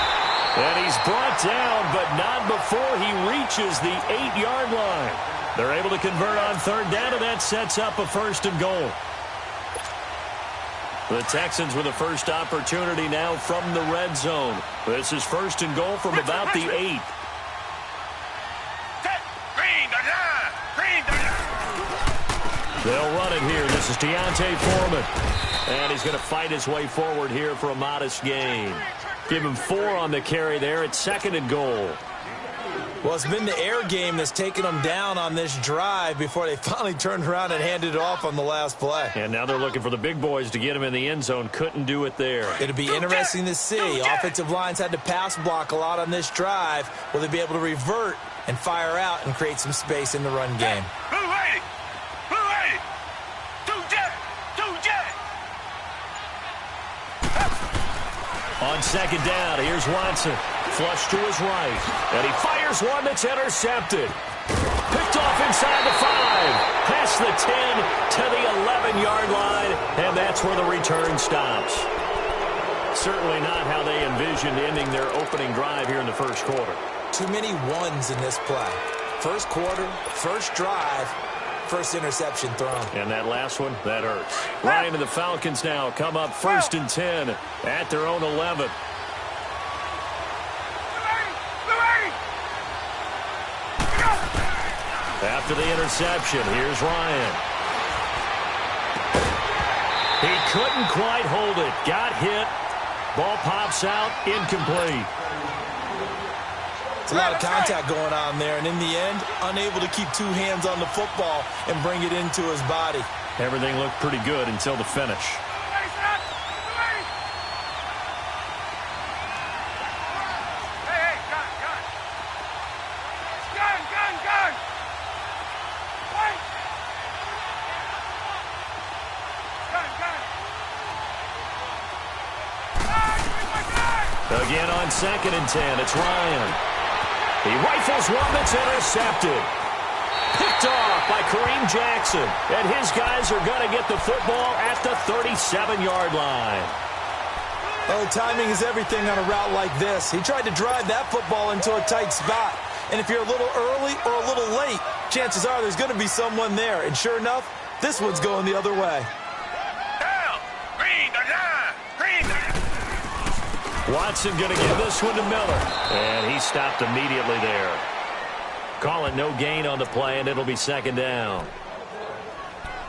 And he's brought down, but not before he reaches the 8-yard line. They're able to convert on 3rd down, and that sets up a 1st and goal. The Texans with a first opportunity now from the red zone. This is 1st and goal from about the 8. They'll run it here. This is Deontay Foreman. And he's going to fight his way forward here for a modest gain. Give him 4 on the carry there at 2nd and goal. Well, it's been the air game that's taken them down on this drive before they finally turned around and handed it off on the last play. And now they're looking for the big boys to get him in the end zone. Couldn't do it there. It'll be interesting to see. Offensive lines had to pass block a lot on this drive. Will they be able to revert and fire out and create some space in the run game. On second down, here's Watson. Flush to his right. And he fires one that's intercepted. Picked off inside the 5. Past the 10 to the 11-yard line. And that's where the return stops. Certainly not how they envisioned ending their opening drive here in the first quarter. Too many ones in this play. First quarter, first drive, first interception thrown. And that last one, that hurts. Ryan and the Falcons now come up 1st and 10 at their own 11. After the interception, here's Ryan. He couldn't quite hold it. Got hit. Ball pops out, incomplete. It's a lot of contact going on there, and in the end, unable to keep two hands on the football and bring it into his body. Everything looked pretty good until the finish. Again on 2nd and 10, it's Ryan. He rifles one that's intercepted. Picked off by Kareem Jackson. And his guys are going to get the football at the 37-yard line. Oh, timing is everything on a route like this. He tried to drive that football into a tight spot. And if you're a little early or a little late, chances are there's going to be someone there. And sure enough, this one's going the other way. Watson going to give this one to Miller. And he stopped immediately there. Call it no gain on the play, and it'll be 2nd down.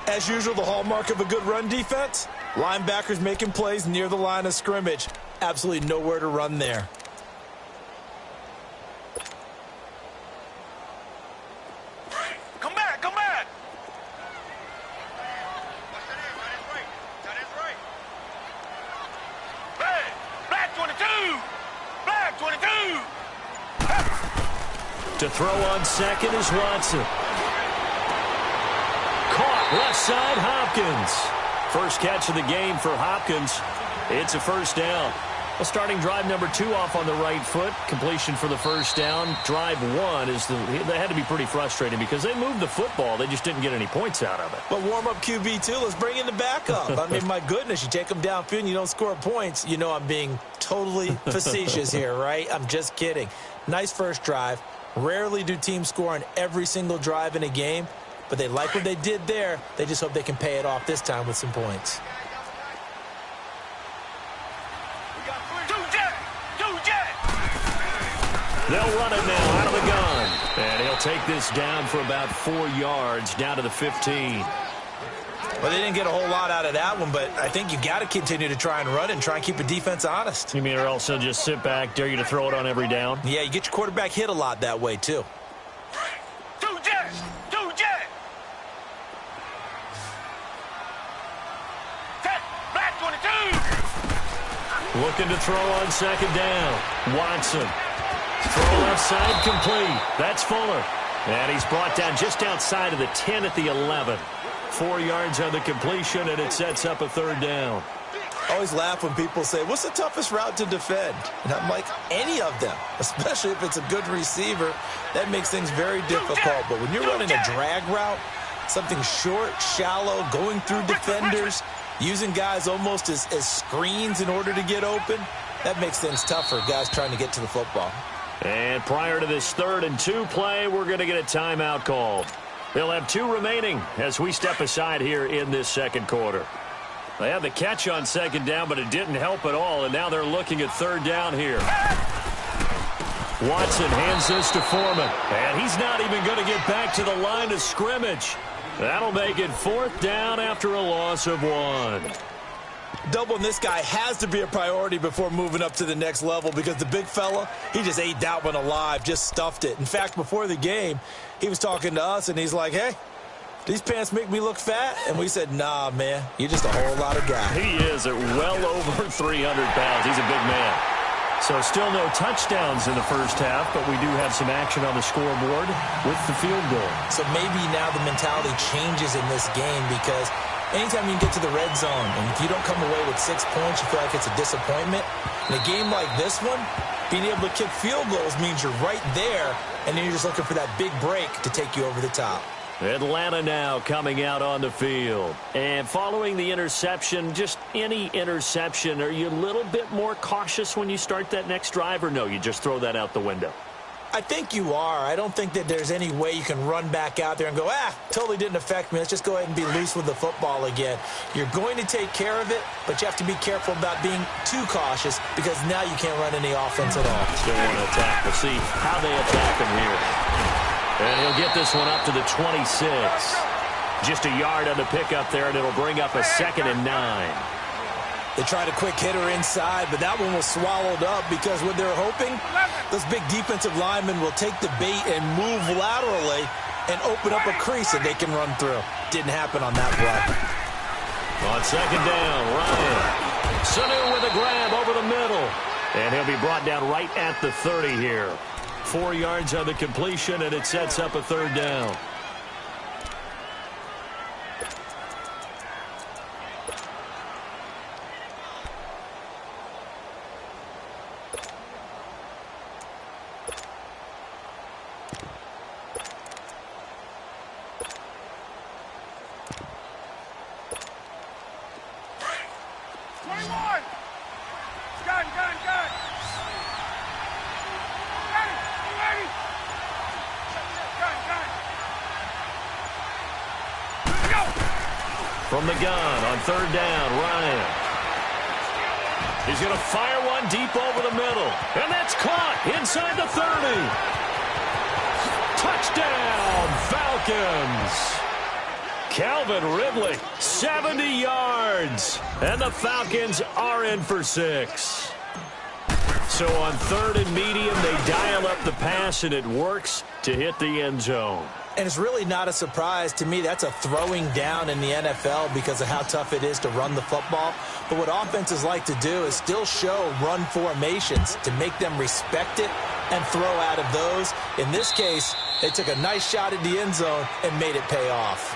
As usual, the hallmark of a good run defense, linebackers making plays near the line of scrimmage. Absolutely nowhere to run there. Come back, come back. Hey, black 22. Black 22. To throw on 2nd is Watson. Caught left side, Hopkins. First catch of the game for Hopkins. It's a 1st down. A starting drive number 2 off on the right foot. Completion for the 1st down. Drive 1 is they had to be pretty frustrating because they moved the football. They just didn't get any points out of it. But warm-up QB, too. Let's bring in the backup. I mean, my goodness, you take them downfield and you don't score points. You know I'm being totally facetious here, right? I'm just kidding. Nice first drive. Rarely do teams score on every single drive in a game, but they like what they did there. They just hope they can pay it off this time with some points. They'll run it now out of the gun. And he'll take this down for about 4 yards, down to the 15. Well, they didn't get a whole lot out of that one, but I think you got to continue to try and run it and try and keep a defense honest. You mean or also just sit back, dare you to throw it on every down? Yeah, you get your quarterback hit a lot that way, too. Two jets. Black 22. Looking to throw on 2nd down. Watson. Throw left side complete. That's Fuller. And he's brought down just outside of the 10 at the 11. 4 yards on the completion, and it sets up a 3rd down. I always laugh when people say, what's the toughest route to defend? And I'm like, any of them, especially if it's a good receiver. That makes things very difficult. But when you're running a drag route, something short, shallow, going through defenders, using guys almost as screens in order to get open, that makes things tougher, guys trying to get to the football. And prior to this 3rd and 2 play, we're going to get a timeout called. They'll have 2 remaining as we step aside here in this 2nd quarter. They had the catch on 2nd down, but it didn't help at all, and now they're looking at 3rd down here. Watson hands this to Foreman, and he's not even going to get back to the line of scrimmage. That'll make it 4th down after a loss of 1. Doubling this guy has to be a priority before moving up to the next level because the big fella, he just ate that one alive, just stuffed it. In fact, before the game, he was talking to us, and he's like, hey, these pants make me look fat? And we said, nah, man, you're just a whole lot of guy. He is at well over 300 pounds. He's a big man. So still no touchdowns in the first half, but we do have some action on the scoreboard with the field goal. So maybe now the mentality changes in this game because anytime you can get to the red zone and if you don't come away with 6 points, you feel like it's a disappointment. In a game like this one, being able to kick field goals means you're right there, and then you're just looking for that big break to take you over the top. Atlanta now coming out on the field. And following the interception, just any interception, are you a little bit more cautious when you start that next drive, or no, you just throw that out the window? I think you are. I don't think that there's any way you can run back out there and go, totally didn't affect me. Let's just go ahead and be loose with the football again. You're going to take care of it, but you have to be careful about being too cautious because now you can't run any offense at all. Still want to attack. We'll see how they attack him here. And he'll get this one up to the 26. Just a yard on the pickup there, and it'll bring up a 2nd and 9. They tried a quick hitter inside, but that one was swallowed up because what they're hoping, those big defensive linemen will take the bait and move laterally and open up a crease that they can run through. Didn't happen on that play. On 2nd down, Ryan. Sanu with a grab over the middle. And he'll be brought down right at the 30 here. 4 yards on the completion, and it sets up a 3rd down. From the gun on 3rd down, Ryan. He's going to fire one deep over the middle. And that's caught inside the 30. Touchdown, Falcons. Calvin Ridley, 70 yards. And the Falcons are in for 6. So on 3rd and medium, they dial up the pass, and it works to hit the end zone. And it's really not a surprise to me. That's a throwing down in the NFL because of how tough it is to run the football. But what offenses like to do is still show run formations to make them respect it and throw out of those. In this case, they took a nice shot at the end zone and made it pay off.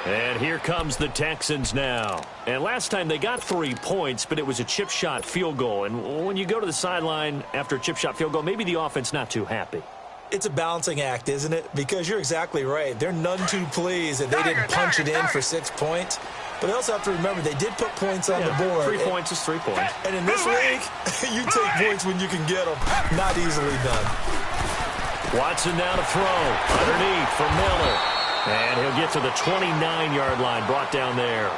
And here comes the Texans now. And last time they got 3 points, but it was a chip shot field goal. And when you go to the sideline after a chip shot field goal, maybe the offense not too happy. It's a balancing act, isn't it? Because you're exactly right. They're none too pleased that they didn't punch it in for 6 points. But they also have to remember they did put points on the board. 3 points is 3 points. And in this league, you take points when you can get them. Not easily done. Watson now to throw. Underneath for Miller. And he'll get to the 29-yard line, brought down there.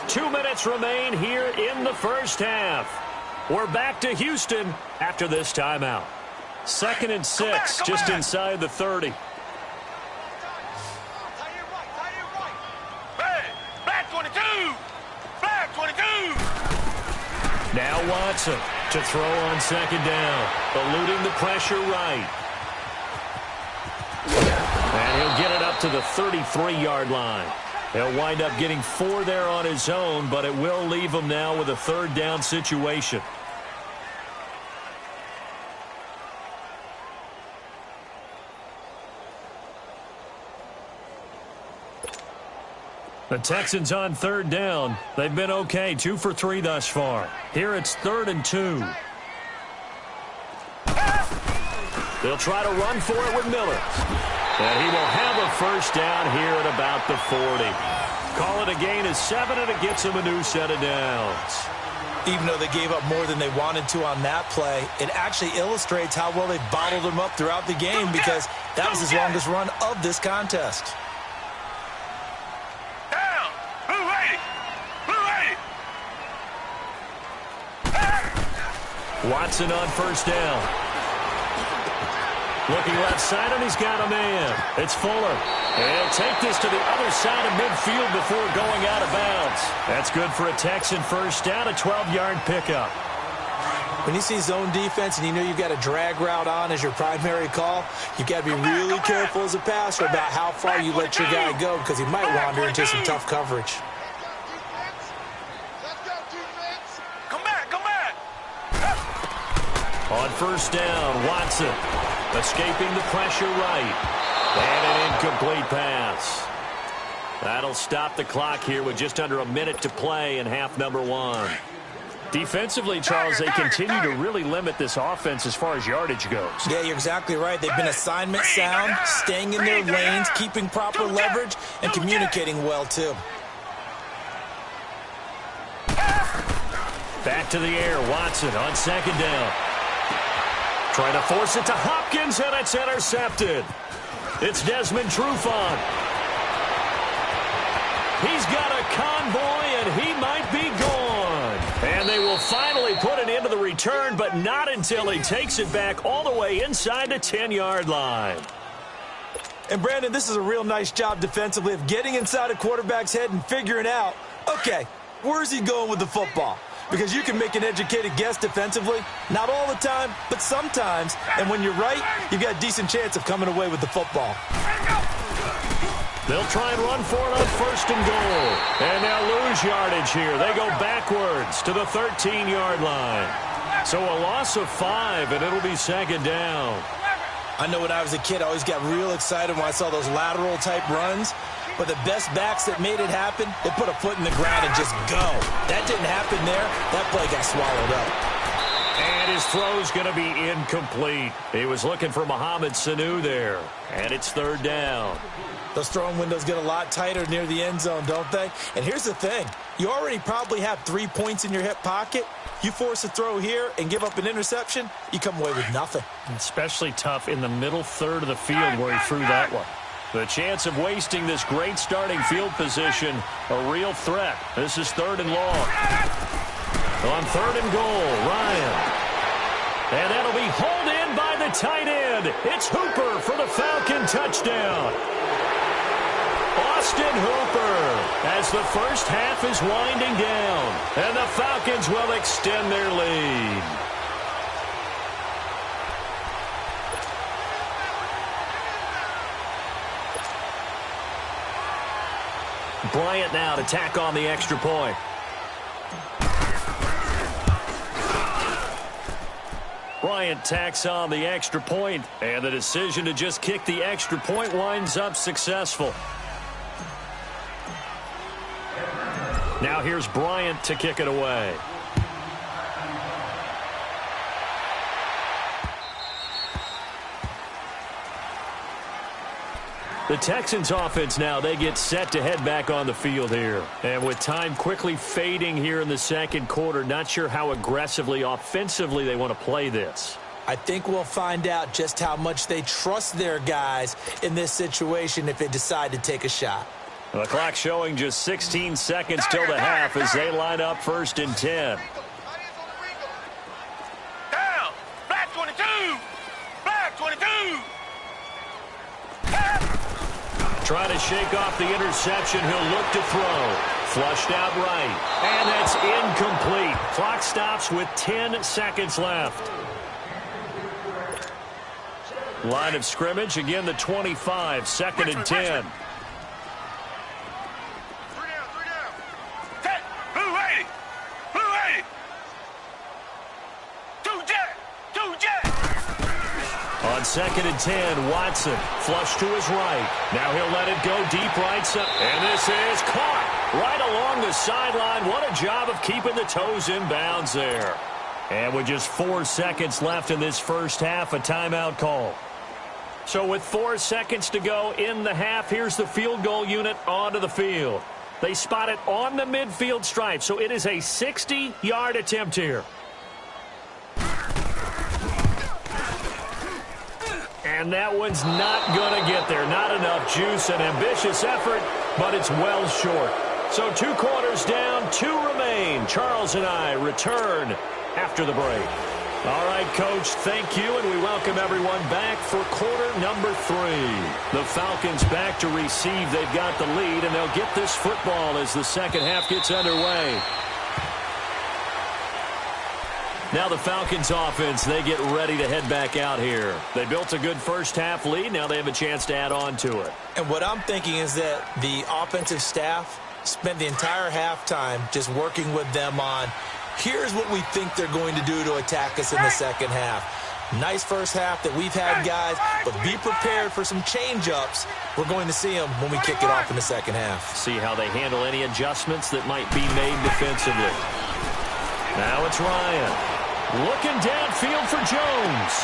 2 minutes remain here in the first half. We're back to Houston after this timeout. 2nd and 6, just inside the 30. Back 22! Back 22! Now Watson to throw on 2nd down. Eluding the pressure right. And he'll get it up to the 33-yard line. He'll wind up getting 4 there on his own, but it will leave him now with a 3rd down situation. The Texans on 3rd down. They've been okay, 2 for 3 thus far. Here it's 3rd and 2. They'll try to run for it with Miller. And he will have a 1st down here at about the 40. Call it a gain of 7, and it gets him a new set of downs. Even though they gave up more than they wanted to on that play, it actually illustrates how well they bottled him up throughout the game because that was his longest run of this contest. Watson on 1st down. Looking left side, and he's got a man. It's Fuller. And he'll take this to the other side of midfield before going out of bounds. That's good for a Texan 1st down, a 12-yard pickup. When you see zone defense and you know you've got a drag route on as your primary call, you've got to be really careful as a passer about how far you let your guy go because he might wander into some tough coverage. On first down, Watson escaping the pressure right. And an incomplete pass. That'll stop the clock here with just under a minute to play in half number 1. Defensively, Charles, they continue to really limit this offense as far as yardage goes. Yeah, you're exactly right. They've been assignment sound, staying in their lanes, keeping proper leverage, and communicating well, too. Back to the air, Watson on second down. Trying to force it to Hopkins, and it's intercepted. It's Desmond Trufant. He's got a convoy, and he might be gone. And they will finally put an end to the return, but not until he takes it back all the way inside the 10-yard line. And, Brandon, this is a real nice job defensively of getting inside a quarterback's head and figuring out, okay, where's he going with the football? Because you can make an educated guess defensively, not all the time, but sometimes. And when you're right, you've got a decent chance of coming away with the football. They'll try and run for it on first and goal. And now lose yardage here. They go backwards to the 13-yard line. So a loss of 5, and it'll be second down. I know when I was a kid, I always got real excited when I saw those lateral-type runs. But the best backs that made it happen, they put a foot in the ground and just go. That didn't happen there. That play got swallowed up. And his throw's going to be incomplete. He was looking for Mohamed Sanu there. And it's third down. Those throwing windows get a lot tighter near the end zone, don't they? And here's the thing. You already probably have 3 points in your hip pocket. You force a throw here and give up an interception, you come away with nothing. Especially tough in the middle third of the field where he threw that one. The chance of wasting this great starting field position, a real threat. This is third and long. On third and goal, Ryan. And that'll be hauled in by the tight end. It's Hooper for the Falcon touchdown. Austin Hooper as the first half is winding down. And the Falcons will extend their lead. Bryant now to tack on the extra point. Bryant tacks on the extra point, and the decision to just kick the extra point winds up successful. Now here's Bryant to kick it away. The Texans offense now, they get set to head back on the field here. And with time quickly fading here in the second quarter, not sure how aggressively, offensively they want to play this. I think we'll find out just how much they trust their guys in this situation if they decide to take a shot. The clock showing just 16 seconds till the half as they line up first and 10. Down! Black 22! Black 22! Trying to shake off the interception. He'll look to throw. Flushed out right. And that's incomplete. Clock stops with 10 seconds left. Line of scrimmage, again the 25, second and 10. On second and 10, Watson flush to his right. Now he'll let it go deep right side. And this is caught right along the sideline. What a job of keeping the toes in bounds there. And with just 4 seconds left in this first half, a timeout call. So with 4 seconds to go in the half, here's the field goal unit onto the field. They spot it on the midfield stripe, so it is a 60-yard attempt here. And that one's not going to get there. Not enough juice, an ambitious effort, but it's well short. So 2 quarters down, 2 remain. Charles and I return after the break. All right, Coach, thank you, and we welcome everyone back for quarter number 3. The Falcons back to receive. They've got the lead, and they'll get this football as the second half gets underway. Now the Falcons offense, they get ready to head back out here. They built a good first half lead. Now they have a chance to add on to it. And what I'm thinking is that the offensive staff spent the entire halftime just working with them on Here's what we think they're going to do to attack us in the second half. Nice first half that we've had, guys, but be prepared for some change-ups. We're going to see them when we kick it off in the second half. See how they handle any adjustments that might be made defensively. Now it's Ryan. Looking downfield for Jones.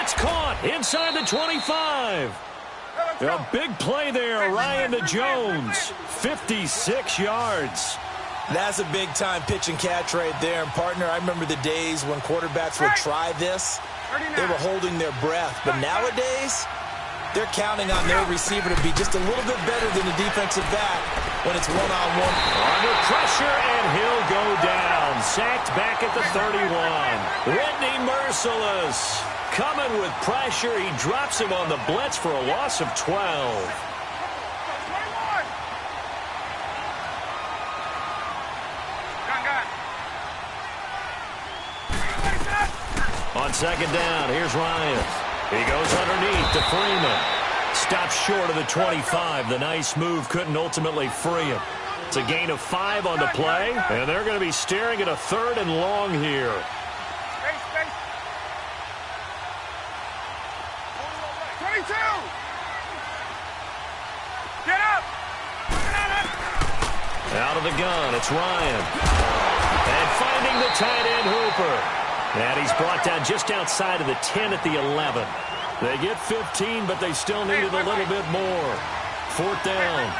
It's caught inside the 25. A big play there, Ryan to Jones. 56 yards. That's a big-time pitch and catch right there. And, partner, I remember the days when quarterbacks would try this. They were holding their breath. But nowadays, they're counting on their receiver to be just a little bit better than the defensive back when it's one-on-one. Under pressure, and he'll go down. Sacked back at the 31. Whitney merciless. Coming with pressure. He drops him on the blitz for a loss of 12. On second down, here's Ryan. He goes underneath to Freeman. Stops short of the 25. The nice move couldn't ultimately free him. It's a gain of 5 on the play, and they're going to be staring at a 3rd and long here. Out of the gun, it's Ryan. And finding the tight end Hooper. And he's brought down just outside of the 10 at the 11. They get 15, but they still needed a little bit more. 4th down.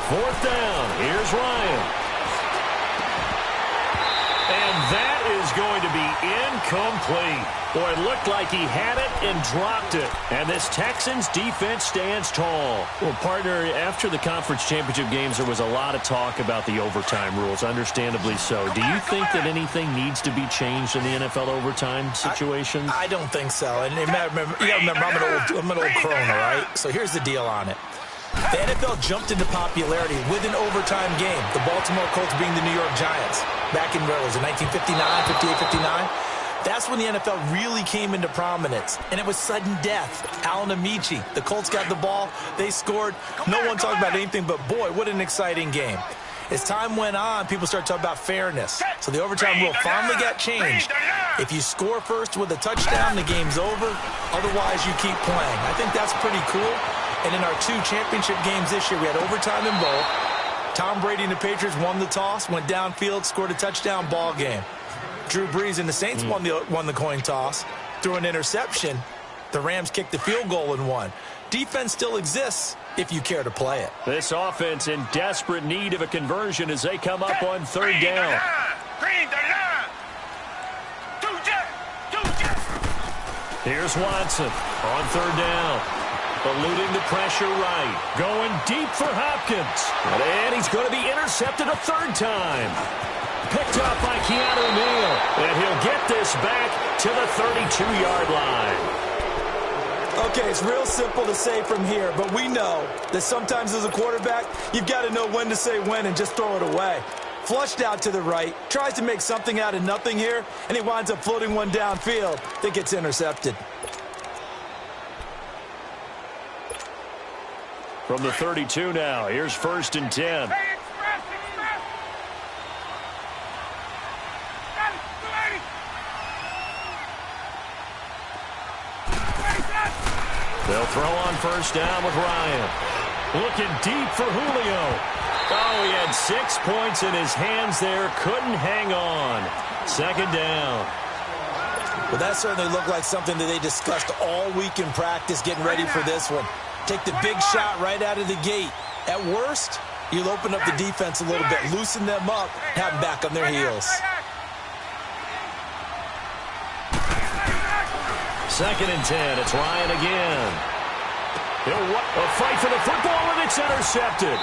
4th down. Here's Ryan. And that is going to be incomplete. Boy, it looked like he had it and dropped it. And this Texans defense stands tall. Well, partner, after the conference championship games, there was a lot of talk about the overtime rules, understandably so. Do you think that anything needs to be changed in the NFL overtime situation? I don't think so. And you gotta remember, I'm an old crone, all right? So here's the deal on it. The NFL jumped into popularity with an overtime game. The Baltimore Colts being the New York Giants. Back in, where was it, 1959, 58, 59? That's when the NFL really came into prominence, and it was sudden death. Alan Amici, the Colts got the ball, they scored. No one talked about anything but, boy, what an exciting game. As time went on, people started talking about fairness. So the overtime rule finally got changed. If you score first with a touchdown, the game's over. Otherwise, you keep playing. I think that's pretty cool. And in our 2 championship games this year, we had overtime in both. Tom Brady and the Patriots won the toss, went downfield, scored a touchdown, ball game. Drew Brees and the Saints won the coin toss, threw an interception. The Rams kicked the field goal and won. Defense still exists if you care to play it. This offense in desperate need of a conversion as they come up on 3rd down. Here's Watson on 3rd down. Eluding the pressure right. Going deep for Hopkins. And he's going to be intercepted a 3rd time. Picked up by Keanu Neal. And he'll get this back to the 32-yard line. Okay, it's real simple to say from here, but we know that sometimes as a quarterback, you've got to know when to say when and just throw it away. Flushed out to the right, tries to make something out of nothing here, and he winds up floating one downfield that gets intercepted. From the 32 now, here's 1st and 10. They'll throw on 1st down with Ryan. Looking deep for Julio. Oh, he had 6 points in his hands there. Couldn't hang on. 2nd down. Well, that certainly looked like something that they discussed all week in practice, getting ready for this one. Take the big shot right out of the gate. At worst, you'll open up the defense a little bit, loosen them up, have them back on their heels. 2nd and 10. It's Ryan again. A fight for the football, and it's intercepted.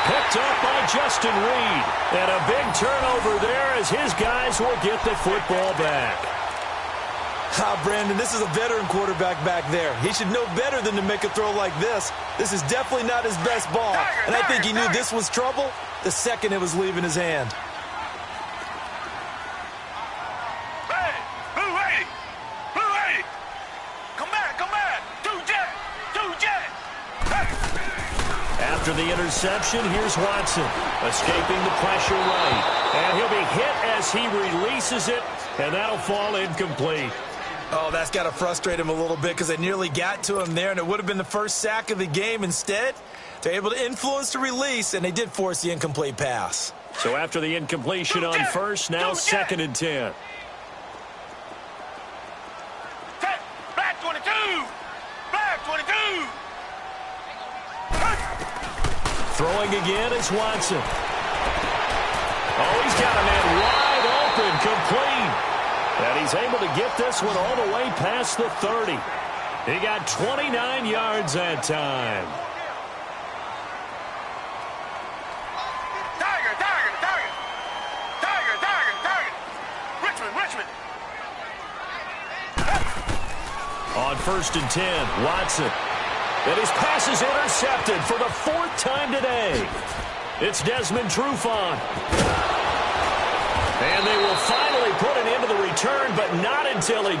Picked up by Justin Reed. And a big turnover there as his guys will get the football back. Brandon, this is a veteran quarterback back there. He should know better than to make a throw like this. This is definitely not his best ball. And I think he knew this was trouble the second it was leaving his hand. After the interception, here's Watson. Escaping the pressure right. And he'll be hit as he releases it, and that'll fall incomplete. Oh, that's got to frustrate him a little bit because they nearly got to him there, and it would have been the first sack of the game. Instead, they're able to influence the release, and they did force the incomplete pass. So after the incompletion on first, now 2nd and 10. Black 22! Black 22! Throwing again is Watson. Oh, he's got a man wide open, complete. And he's able to get this one all the way past the 30. He got 29 yards that time. Tiger! Richmond! On 1st and 10, Watson. And his pass is intercepted for the 4th time today. It's Desmond Trufant. And they will finally put an end to the return, but not until he